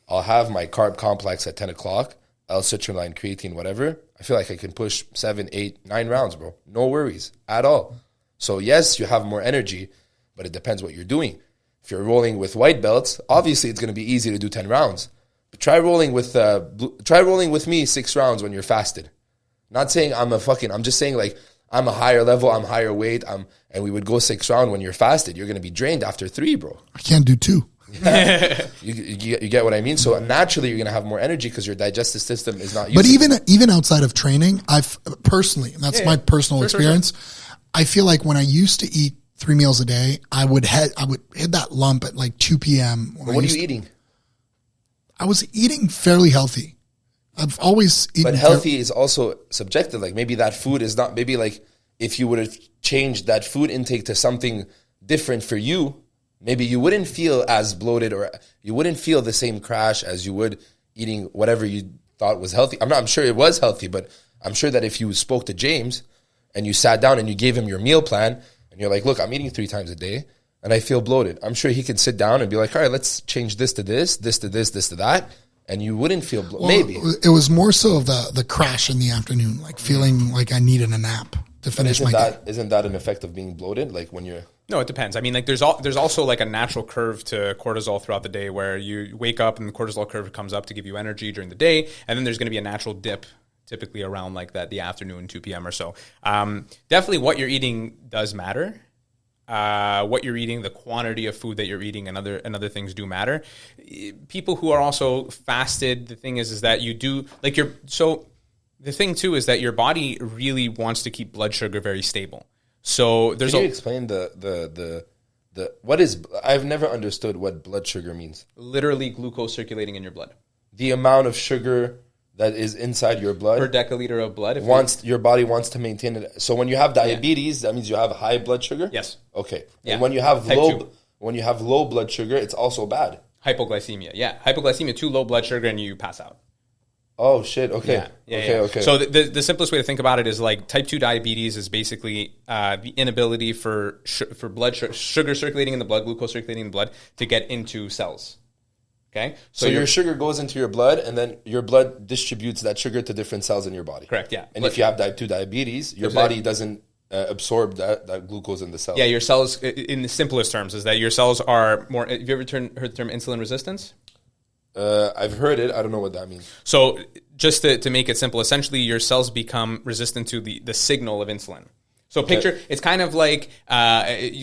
I'll have my carb complex at 10 o'clock, L-citrulline, creatine, whatever. I feel like I can push 7, 8, 9 rounds, bro. No worries at all. So, yes, you have more energy, but it depends what you're doing. If you're rolling with white belts, obviously it's going to be easy to do 10 rounds. But try rolling with me 6 rounds when you're fasted. Not saying I'm just saying like I'm a higher level, I'm higher weight, and we would go 6 rounds when you're fasted. You're going to be drained after 3, bro.
I can't do 2.
Yeah. you get what I mean? So naturally you're going to have more energy because your digestive system is not used
to it. Even outside of training, I've personally, and that's my personal experience, I feel like when I used to eat 3 meals a day, I would hit that lump at like 2 p.m.
What are you eating?
I was eating fairly healthy. I've always eaten.
But healthy is also subjective. Like maybe that food is not, maybe like if you would have changed that food intake to something different for you, maybe you wouldn't feel as bloated or you wouldn't feel the same crash as you would eating whatever you thought was healthy. I'm sure it was healthy, but I'm sure that if you spoke to James and you sat down and you gave him your meal plan and you're like, look, I'm eating 3 times a day and I feel bloated. I'm sure he could sit down and be like, all right, let's change this to this, this to this, this to that. And you wouldn't feel bloated. Maybe.
It was more so of the crash in the afternoon, like feeling like I needed a nap to finish my day.
Isn't that an effect of being bloated? Like when you're...
No, it depends. I mean, like there's also like a natural curve to cortisol throughout the day where you wake up and the cortisol curve comes up to give you energy during the day. And then there's going to be a natural dip typically around like that, the afternoon, 2 p.m. or so. Definitely what you're eating does matter. What you're eating, the quantity of food that you're eating, and other things do matter. People who are also fasted, the thing is that you do like the thing too is that your body really wants to keep blood sugar very stable. So there's.
Can you explain the what is? I've never understood what blood sugar means.
Literally, glucose circulating in your blood.
The amount of sugar that is inside your blood
per deciliter of blood.
Your body wants to maintain it. So when you have diabetes, that means you have high blood sugar.
Yes.
Okay. Yeah. And when you have low blood sugar, it's also bad.
Hypoglycemia. Yeah. Hypoglycemia, too low blood sugar, and you pass out.
Oh shit. Okay.
Yeah. Okay. So the simplest way to think about it is like type 2 diabetes is basically the inability for blood sugar circulating in the blood, glucose circulating in the blood to get into cells. Okay,
so your sugar goes into your blood, and then your blood distributes that sugar to different cells in your body.
Correct. Yeah.
And if you have type 2 diabetes, your body doesn't absorb that glucose in the cells.
Yeah, your cells, in the simplest terms, is that your cells are more. Have you ever heard the term insulin resistance?
I've heard it. I don't know what that means.
So just to make it simple, essentially your cells become resistant to the signal of insulin. So picture, it's kind of like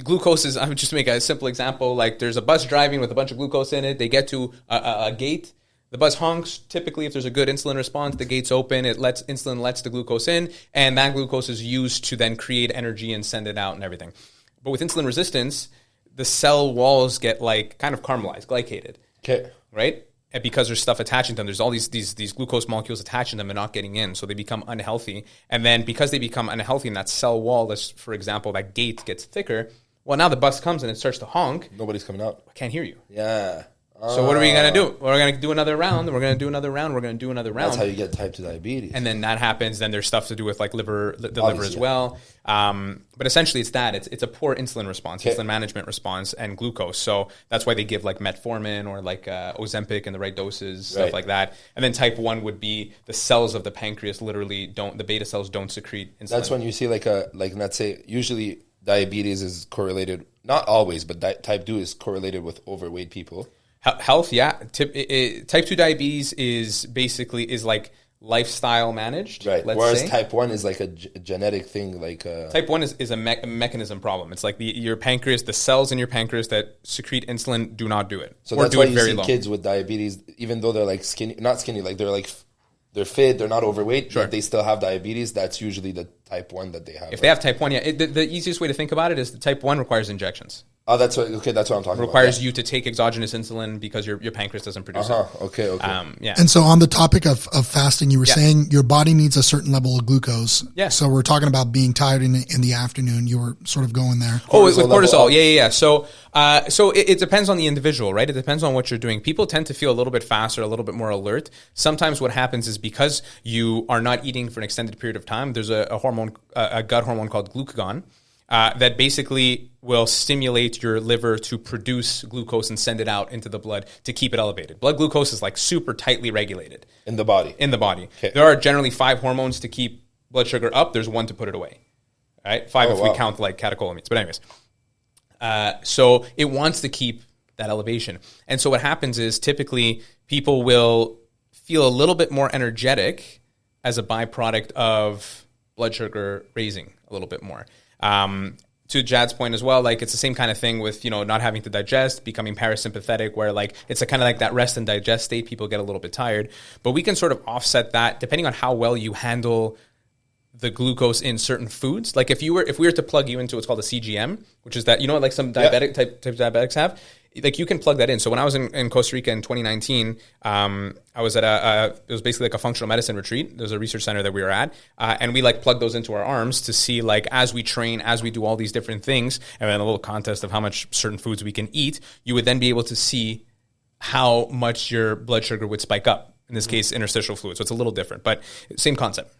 glucose is, I would just make a simple example, like there's a bus driving with a bunch of glucose in it. They get to a gate. The bus honks. Typically, if there's a good insulin response, the gate's open. Insulin lets the glucose in, and that glucose is used to then create energy and send it out and everything. But with insulin resistance, the cell walls get like kind of caramelized, glycated.
Okay.
Right? And because there's stuff attaching to them, there's all these glucose molecules attaching them and not getting in, so they become unhealthy. And then because they become unhealthy, and that cell wall, for example, that gate gets thicker, well, now the bus comes and it starts to honk.
Nobody's coming out.
I can't hear you.
Yeah.
So what are we going to do? We're going to do another round. We're going to do another round. We're going to do another round.
That's how you get type 2 diabetes.
And then that happens. Then there's stuff to do with like the liver as well. But essentially it's that. It's a poor insulin response, insulin management response, and glucose. So that's why they give like metformin or like Ozempic in the right doses, stuff like that. And then type 1 would be the cells of the pancreas the beta cells don't secrete insulin.
That's when you see like let's say, usually diabetes is correlated, not always, but type 2 is correlated with overweight people.
Health, yeah. Type 2 diabetes is like lifestyle managed.
Right. Whereas type 1 is like a genetic thing.
Type 1 is a mechanism problem. It's like your pancreas, the cells in your pancreas that secrete insulin do not do it.
So that's why you see kids with diabetes, even though they're like not skinny, like they're fit, they're not overweight, but they still have diabetes. That's usually the type 1 that they have.
If they have type 1, yeah. The easiest way to think about it is the type 1 requires injections.
Oh, that's what I'm talking about.
Requires you to take exogenous insulin because your pancreas doesn't produce it.
Okay.
Yeah.
And so on the topic of fasting, you were saying your body needs a certain level of glucose.
Yeah.
So we're talking about being tired in the afternoon. You were sort of going there.
With cortisol. Yeah. So it depends on the individual, right? It depends on what you're doing. People tend to feel a little bit faster, a little bit more alert. Sometimes what happens is because you are not eating for an extended period of time, there's a gut hormone called glucagon. That basically will stimulate your liver to produce glucose and send it out into the blood to keep it elevated. Blood glucose is like super tightly regulated.
In the body.
Okay. There are generally 5 hormones to keep blood sugar up. There's 1 to put it away. All right? 5 if we count like catecholamines. But anyways. So it wants to keep that elevation. And so what happens is typically people will feel a little bit more energetic as a byproduct of blood sugar raising a little bit more. To Jad's point as well, like it's the same kind of thing with, not having to digest, becoming parasympathetic, where like it's a kind of like that rest and digest state. People get a little bit tired, but we can sort of offset that depending on how well you handle the glucose in certain foods. Like if we were to plug you into what's called a CGM, which is that, like some diabetic type diabetics have, like you can plug that in. So when I was in Costa Rica in 2019, I was at it was basically like a functional medicine retreat. There's a research center that we were at, and we like plugged those into our arms to see like as we train, as we do all these different things, and then a little contest of how much certain foods we can eat, you would then be able to see how much your blood sugar would spike up. In this case, interstitial fluid. So it's a little different, but same concept.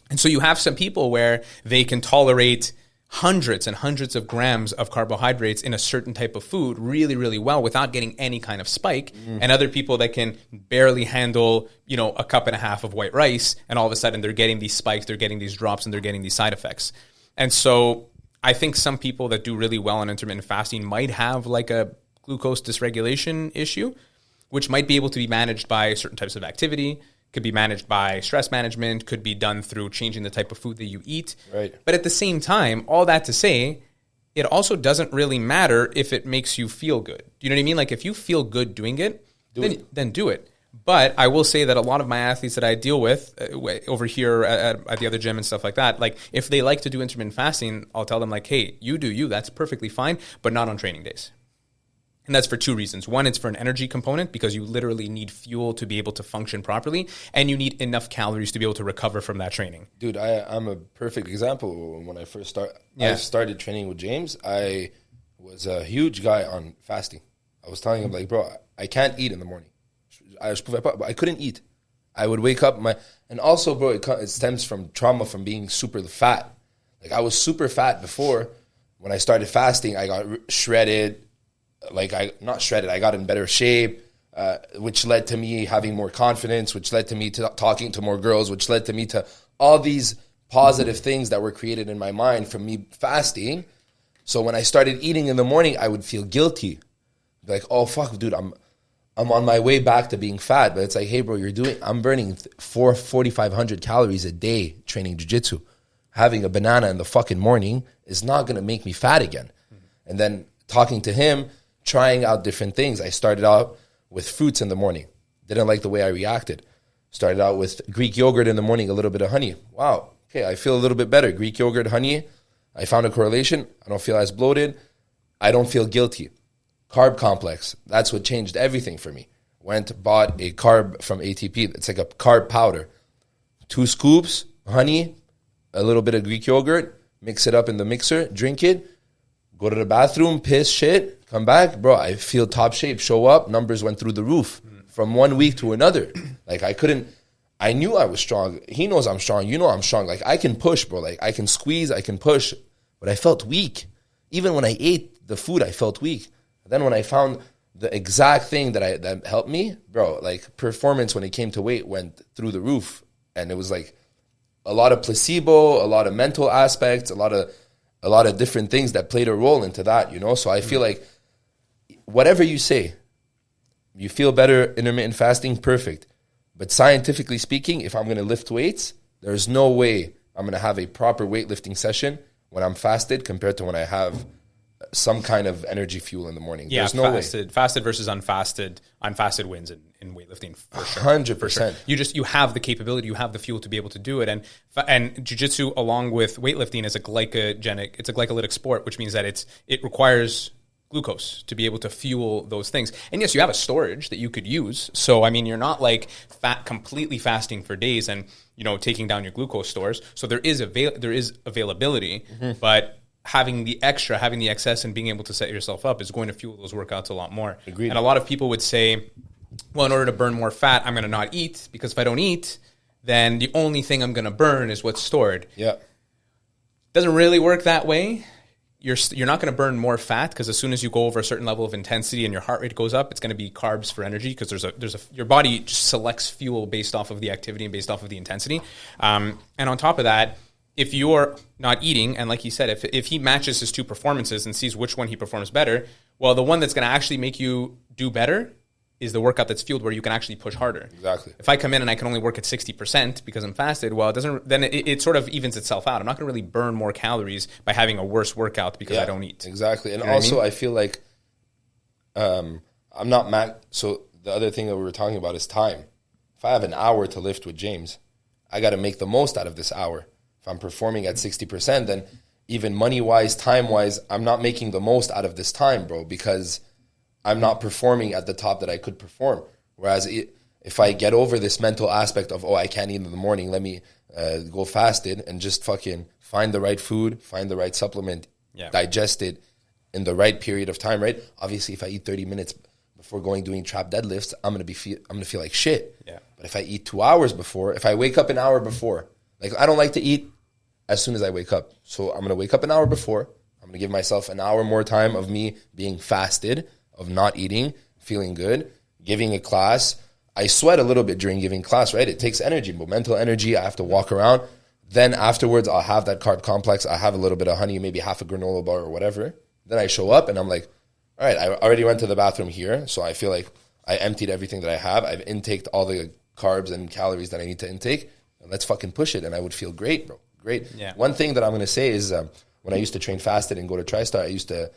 And so you have some people where they can tolerate hundreds and hundreds of grams of carbohydrates in a certain type of food really, really well without getting any kind of spike. And other people that can barely handle, a cup and a half of white rice, and all of a sudden they're getting these spikes, they're getting these drops, and they're getting these side effects. And so I think some people that do really well on intermittent fasting might have like a glucose dysregulation issue, which might be able to be managed by certain types of activity, could be managed by stress management, could be done through changing the type of food that you eat.
Right.
But at the same time, all that to say, it also doesn't really matter if it makes you feel good. Do you know what I mean? Like if you feel good doing it, then do it. But I will say that a lot of my athletes that I deal with over here at the other gym and stuff like that, like if they like to do intermittent fasting, I'll tell them like, hey, you do you, that's perfectly fine, but not on training days. And that's for 2 reasons. One, it's for an energy component because you literally need fuel to be able to function properly, and you need enough calories to be able to recover from that training.
Dude, I'm a perfect example. When I first I started training with James, I was a huge guy on fasting. I was telling him like, bro, I can't eat in the morning. I couldn't eat. I would wake up and also, bro, it stems from trauma from being super fat. Like I was super fat before. When I started fasting, I got shredded. Like not shredded, I got in better shape. which led to me having more confidence, which led to me to talking to more girls, which led to me to all these positive things that were created in my mind from me fasting. So when I started eating in the morning, I would feel guilty. Like, oh, fuck, dude, I'm on my way back to being fat. But it's like, hey, bro, I'm burning 4,500 calories a day training jiu-jitsu. Having a banana in the fucking morning is not going to make me fat again. And then talking to him, trying out different things. I started out with fruits in the morning. Didn't like the way I reacted. Started out with Greek yogurt in the morning, a little bit of honey. Wow, okay, I feel a little bit better. Greek yogurt, honey. I found a correlation. I don't feel as bloated. I don't feel guilty. Carb complex. That's what changed everything for me. Went, bought a carb from ATP. It's like a carb powder. 2 scoops, honey, a little bit of Greek yogurt, mix it up in the mixer, drink it, go to the bathroom, piss, shit, come back. Bro, I feel top shape, show up, numbers went through the roof from 1 week to another. Like I knew I was strong. He knows I'm strong. You know I'm strong. Like I can push, bro. Like I can squeeze, I can push. But I felt weak. Even when I ate the food, I felt weak. And then when I found the exact thing that helped me, bro, like performance when it came to weight went through the roof. And it was like a lot of placebo, a lot of mental aspects, a lot of different things that played a role into that, you know? So I feel like whatever you say, you feel better, intermittent fasting, perfect. But scientifically speaking, if I'm going to lift weights, there's no way I'm going to have a proper weightlifting session when I'm fasted compared to when I have some kind of energy fuel in the morning.
Yeah,
there's no
fasted versus unfasted wins in weightlifting for sure.
100%.
For sure. You have the capability, you have the fuel to be able to do it. And jiu-jitsu along with weightlifting is it's a glycolytic sport, which means that it requires glucose to be able to fuel those things. And yes, you have a storage that you could use. So, I mean, you're not like completely fasting for days and, you know, taking down your glucose stores. So there is availability, but having the excess and being able to set yourself up is going to fuel those workouts a lot more.
Agreed.
And a lot of people would say, well, in order to burn more fat, I'm going to not eat, because if I don't eat, then the only thing I'm going to burn is what's stored.
Yeah.
Doesn't really work that way. You're not going to burn more fat, because as soon as you go over a certain level of intensity and your heart rate goes up, it's going to be carbs for energy, because your body just selects fuel based off of the activity and based off of the intensity. And on top of that, if you're not eating, and like he said, if he matches his 2 performances and sees which one he performs better, well, the one that's going to actually make you do better is the workout that's fueled where you can actually push harder.
Exactly.
If I come in and I can only work at 60% because I'm fasted, well, it sort of evens itself out. I'm not going to really burn more calories by having a worse workout because I don't eat.
Exactly. And
you know
also I feel like I'm not so the other thing that we were talking about is time. If I have an hour to lift with James, I got to make the most out of this hour. If I'm performing at 60%, then even money-wise, time-wise, I'm not making the most out of this time, bro, because I'm not performing at the top that I could perform. Whereas if I get over this mental aspect of, I can't eat in the morning, let me go fasted and just fucking find the right food, find the right supplement, digest it in the right period of time, right? Obviously, if I eat 30 minutes before doing trap deadlifts, I'm gonna feel like shit.
Yeah.
But if I eat 2 hours before, if I wake up an hour before, like I don't like to eat as soon as I wake up. So I'm going to wake up an hour before. I'm going to give myself an hour more time of me being fasted, of not eating, feeling good, giving a class. I sweat a little bit during giving class, right? It takes energy, mental energy. I have to walk around. Then afterwards, I'll have that carb complex. I have a little bit of honey, maybe half a granola bar or whatever. Then I show up and I'm like, all right, I already went to the bathroom here. So I feel like I emptied everything that I have. I've intaked all the carbs and calories that I need to intake. And let's fucking push it. And I would feel great, bro. Great.
Yeah.
One thing that I'm going to say is when I used to train fasted and go to TriStar, I used to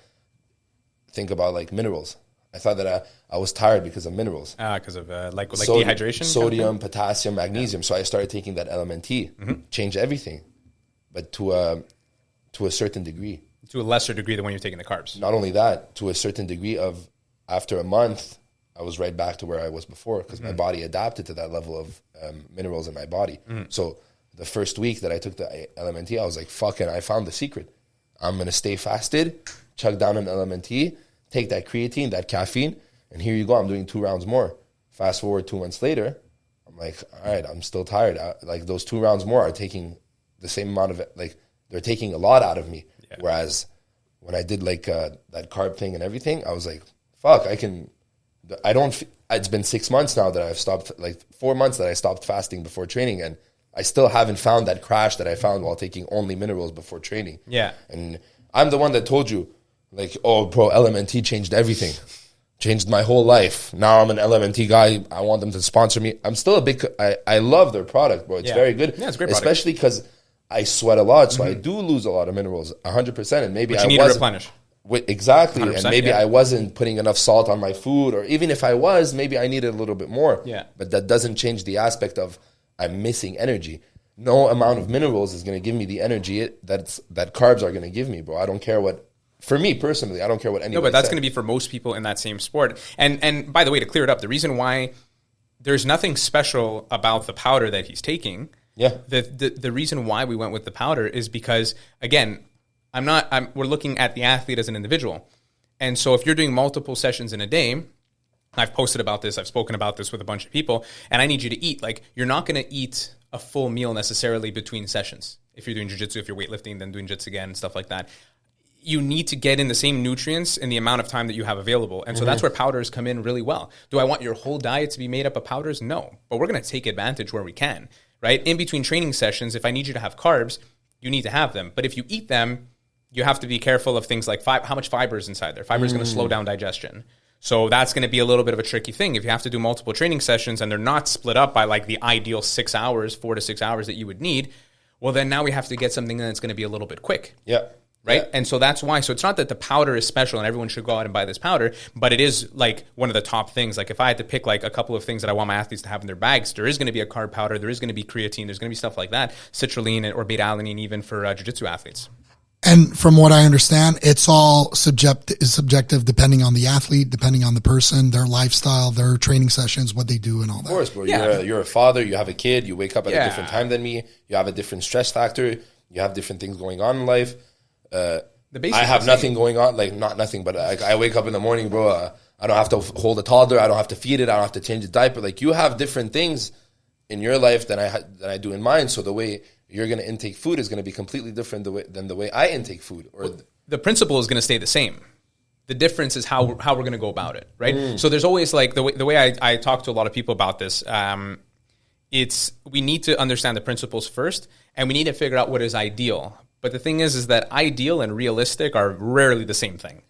think about like minerals. I thought that I was tired because of minerals.
Because of like dehydration?
Sodium, potassium, magnesium. So I started taking that LMNT, changed everything, but to a certain degree.
To a lesser degree than when you're taking the carbs.
Not only that, to a certain degree of after a month, I was right back to where I was before because my body adapted to that level of minerals in my body. So the first week that I took the LMNT, I was like, fucking, I found the secret. I'm going to stay fasted, chug down an LMNT, take that creatine, that caffeine, and here you go. I'm doing 2 rounds more. Fast forward 2 months later, I'm like, all right, I'm still tired. Like those 2 rounds more are taking the same amount of, like, they're taking a lot out of me. Yeah. Whereas when I did like that carb thing and everything, I was like, fuck, it's been 6 months now that I've stopped, like 4 months that I stopped fasting before training, and I still haven't found that crash that I found while taking only minerals before training.
Yeah.
And I'm the one that told you, like, oh, bro, LMNT changed everything. Changed my whole life. Now I'm an LMNT guy. I want them to sponsor me. I'm still I love their product, bro. It's very good.
Yeah, it's a great product.
Especially because I sweat a lot, so I do lose a lot of minerals, 100%. And maybe
but you need to replenish.
Exactly. And maybe I wasn't putting enough salt on my food, or even if I was, maybe I needed a little bit more.
Yeah.
But that doesn't change the aspect of I'm missing energy. No amount of minerals is going to give me the energy that carbs are going to give me, bro. I don't care what. For me personally, I don't care what anyone.
No, but that's going to be for most people in that same sport. And by the way, to clear it up, the reason why there's nothing special about the powder that he's taking.
Yeah.
The reason why we went with the powder is because, again, we're looking at the athlete as an individual. And so if you're doing multiple sessions in a day, I've posted about this, I've spoken about this with a bunch of people, and I need you to eat. Like, you're not going to eat a full meal necessarily between sessions. If you're doing jiu-jitsu, if you're weightlifting, then doing jits again, stuff like that. You need to get in the same nutrients in the amount of time that you have available. And so that's where powders come in really well. Do I want your whole diet to be made up of powders? No. But we're going to take advantage where we can, right? In between training sessions, if I need you to have carbs, you need to have them. But if you eat them, you have to be careful of things like how much fiber is inside there. Fiber is going to slow down digestion. So that's going to be a little bit of a tricky thing. If you have to do multiple training sessions and they're not split up by like the ideal 6 hours, 4 to 6 hours that you would need, well, then now we have to get something that's going to be a little bit quick.
Yeah.
Right? Yeah. And so that's why. So it's not that the powder is special and everyone should go out and buy this powder, but it is like one of the top things. Like if I had to pick like a couple of things that I want my athletes to have in their bags, there is going to be a carb powder, there is going to be creatine, there's going to be stuff like that, citrulline or beta-alanine even for jiu-jitsu athletes.
And from what I understand, it's all subjective depending on the athlete, depending on the person, their lifestyle, their training sessions, what they do and all that.
Of course, bro.
Yeah.
You're a father, you have a kid, you wake up at a different time than me, you have a different stress factor, you have different things going on in life. I have nothing going on, like not nothing, but I wake up in the morning, bro. I don't have to hold a toddler. I don't have to feed it. I don't have to change the diaper. Like you have different things in your life than I do in mine. So the way you're going to intake food is going to be completely different than the way I intake food. Or
the principle is going to stay the same. The difference is how we're going to go about it, right? So there's always like the way I talk to a lot of people about this. It's we need to understand the principles first, and we need to figure out what is ideal. But the thing is that ideal and realistic are rarely the same thing.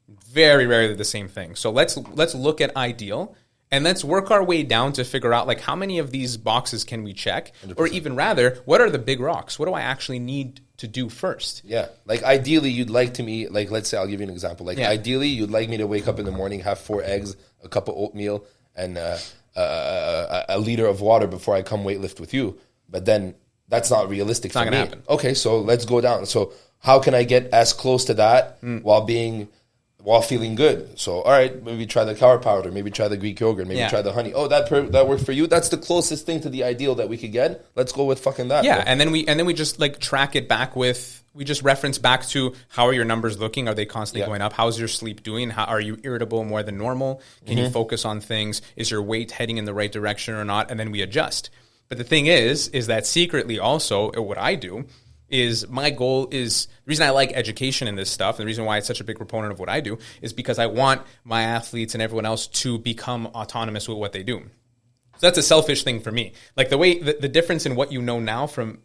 Very rarely the same thing. So let's look at ideal and let's work our way down to figure out like how many of these boxes can we check, 100%. Or even rather, what are the big rocks? What do I actually need to do first?
Yeah, like ideally you'd like to me, like let's say I'll give you an example. Like ideally you'd like me to wake up in the morning, have 4 eggs, a cup of oatmeal, and a liter of water before I come weightlift with you. But then that's not realistic for me. It's not going to happen. Okay, so let's go down. So how can I get as close to that while feeling good? So all right, maybe try the cow powder, maybe try the Greek yogurt, maybe try the honey. Oh, that worked for you. That's the closest thing to the ideal that we could get. Let's go with fucking that.
Yeah, bro. and then we just like track it back with. We just reference back to how are your numbers looking? Are they constantly going up? How's your sleep doing? How are you irritable more than normal? Can you focus on things? Is your weight heading in the right direction or not? And then we adjust. But the thing is that secretly also what I do is my goal is the reason I like education in this stuff and the reason why it's such a big proponent of what I do is because I want my athletes and everyone else to become autonomous with what they do. So that's a selfish thing for me. Like the way the difference in what you know now from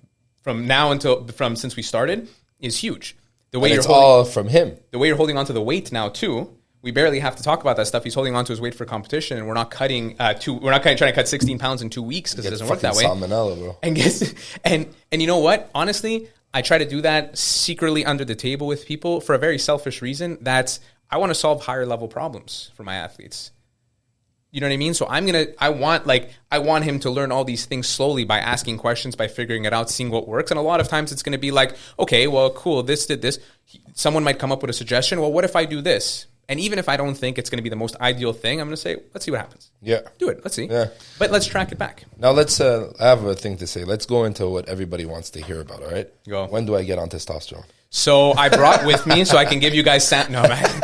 now until since we started is huge. The way
it's all from him.
The way you're holding on to the weight now too. We barely have to talk about that stuff. He's holding on to his weight for competition, and we're not cutting. We're not trying to cut 16 pounds in 2 weeks because it doesn't work that way.
Salmonella, bro.
And you know what? Honestly, I try to do that secretly under the table with people for a very selfish reason. That's I want to solve higher level problems for my athletes. You know what I mean? So I want him to learn all these things slowly by asking questions, by figuring it out, seeing what works. And a lot of times it's going to be like, okay, well, cool, this did this. Someone might come up with a suggestion. Well, what if I do this? And even if I don't think it's going to be the most ideal thing, I'm going to say, let's see what happens.
Yeah.
Do it. Let's see.
Yeah.
But let's track it back.
Now let's, I have a thing to say. Let's go into what everybody wants to hear about, all right?
Go.
When do I get on testosterone?
So I brought with me so I can give you guys no, man.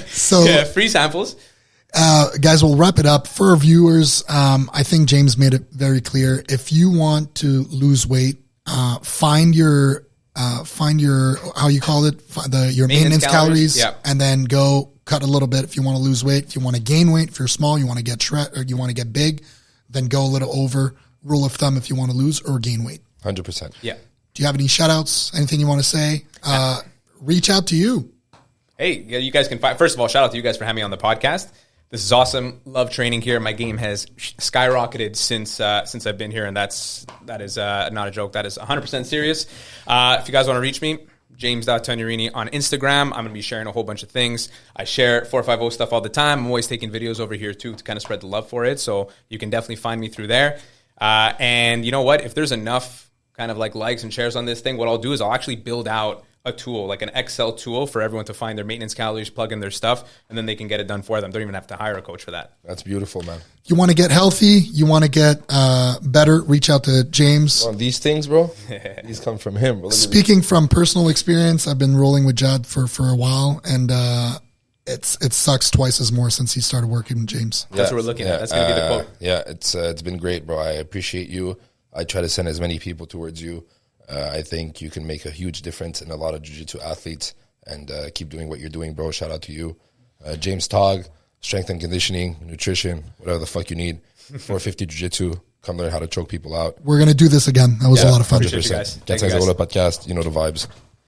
So
free samples.
Guys, we'll wrap it up. For our viewers, I think James made it very clear. If you want to lose weight, find your find your, how you call it, your maintenance calories, and then go cut a little bit if you want to lose weight. If you want to gain weight, if you're small, you want to get shred or you want to get big, then go a little over. Rule of thumb if you want to lose or gain weight.
100%.
Yeah.
Do you have any shout outs? Anything you want to say? Reach out to you.
Hey, you guys can find, first of all, shout out to you guys for having me on the podcast. This is awesome. Love training here. My game has skyrocketed since I've been here, and that is not a joke. That is 100% serious. If you guys want to reach me, James.Tognarini on Instagram. I'm going to be sharing a whole bunch of things. I share 450 stuff all the time. I'm always taking videos over here, too, to kind of spread the love for it. So you can definitely find me through there. And you know what? If there's enough kind of like likes and shares on this thing, what I'll do is I'll actually build out a tool, like an Excel tool for everyone to find their maintenance calories, plug in their stuff, and then they can get it done for them. Don't even have to hire a coach for that.
That's beautiful, man.
You want to get healthy, you want to get better, reach out to James.
Well, these things, bro, these come from him. Bro.
Speaking from personal experience, I've been rolling with Jad for a while, and it sucks twice as more since he started working with James.
That's what we're looking at. That's going to be the quote.
Yeah, it's been great, bro. I appreciate you. I try to send as many people towards you. I think you can make a huge difference in a lot of jiu-jitsu athletes, and keep doing what you're doing, bro. Shout out to you. James Tog, strength and conditioning, nutrition, whatever the fuck you need. 450 jiu-jitsu. Come learn how to choke people out.
We're going to do this again. That was a lot of fun.
100%. Podcast, you know the vibes.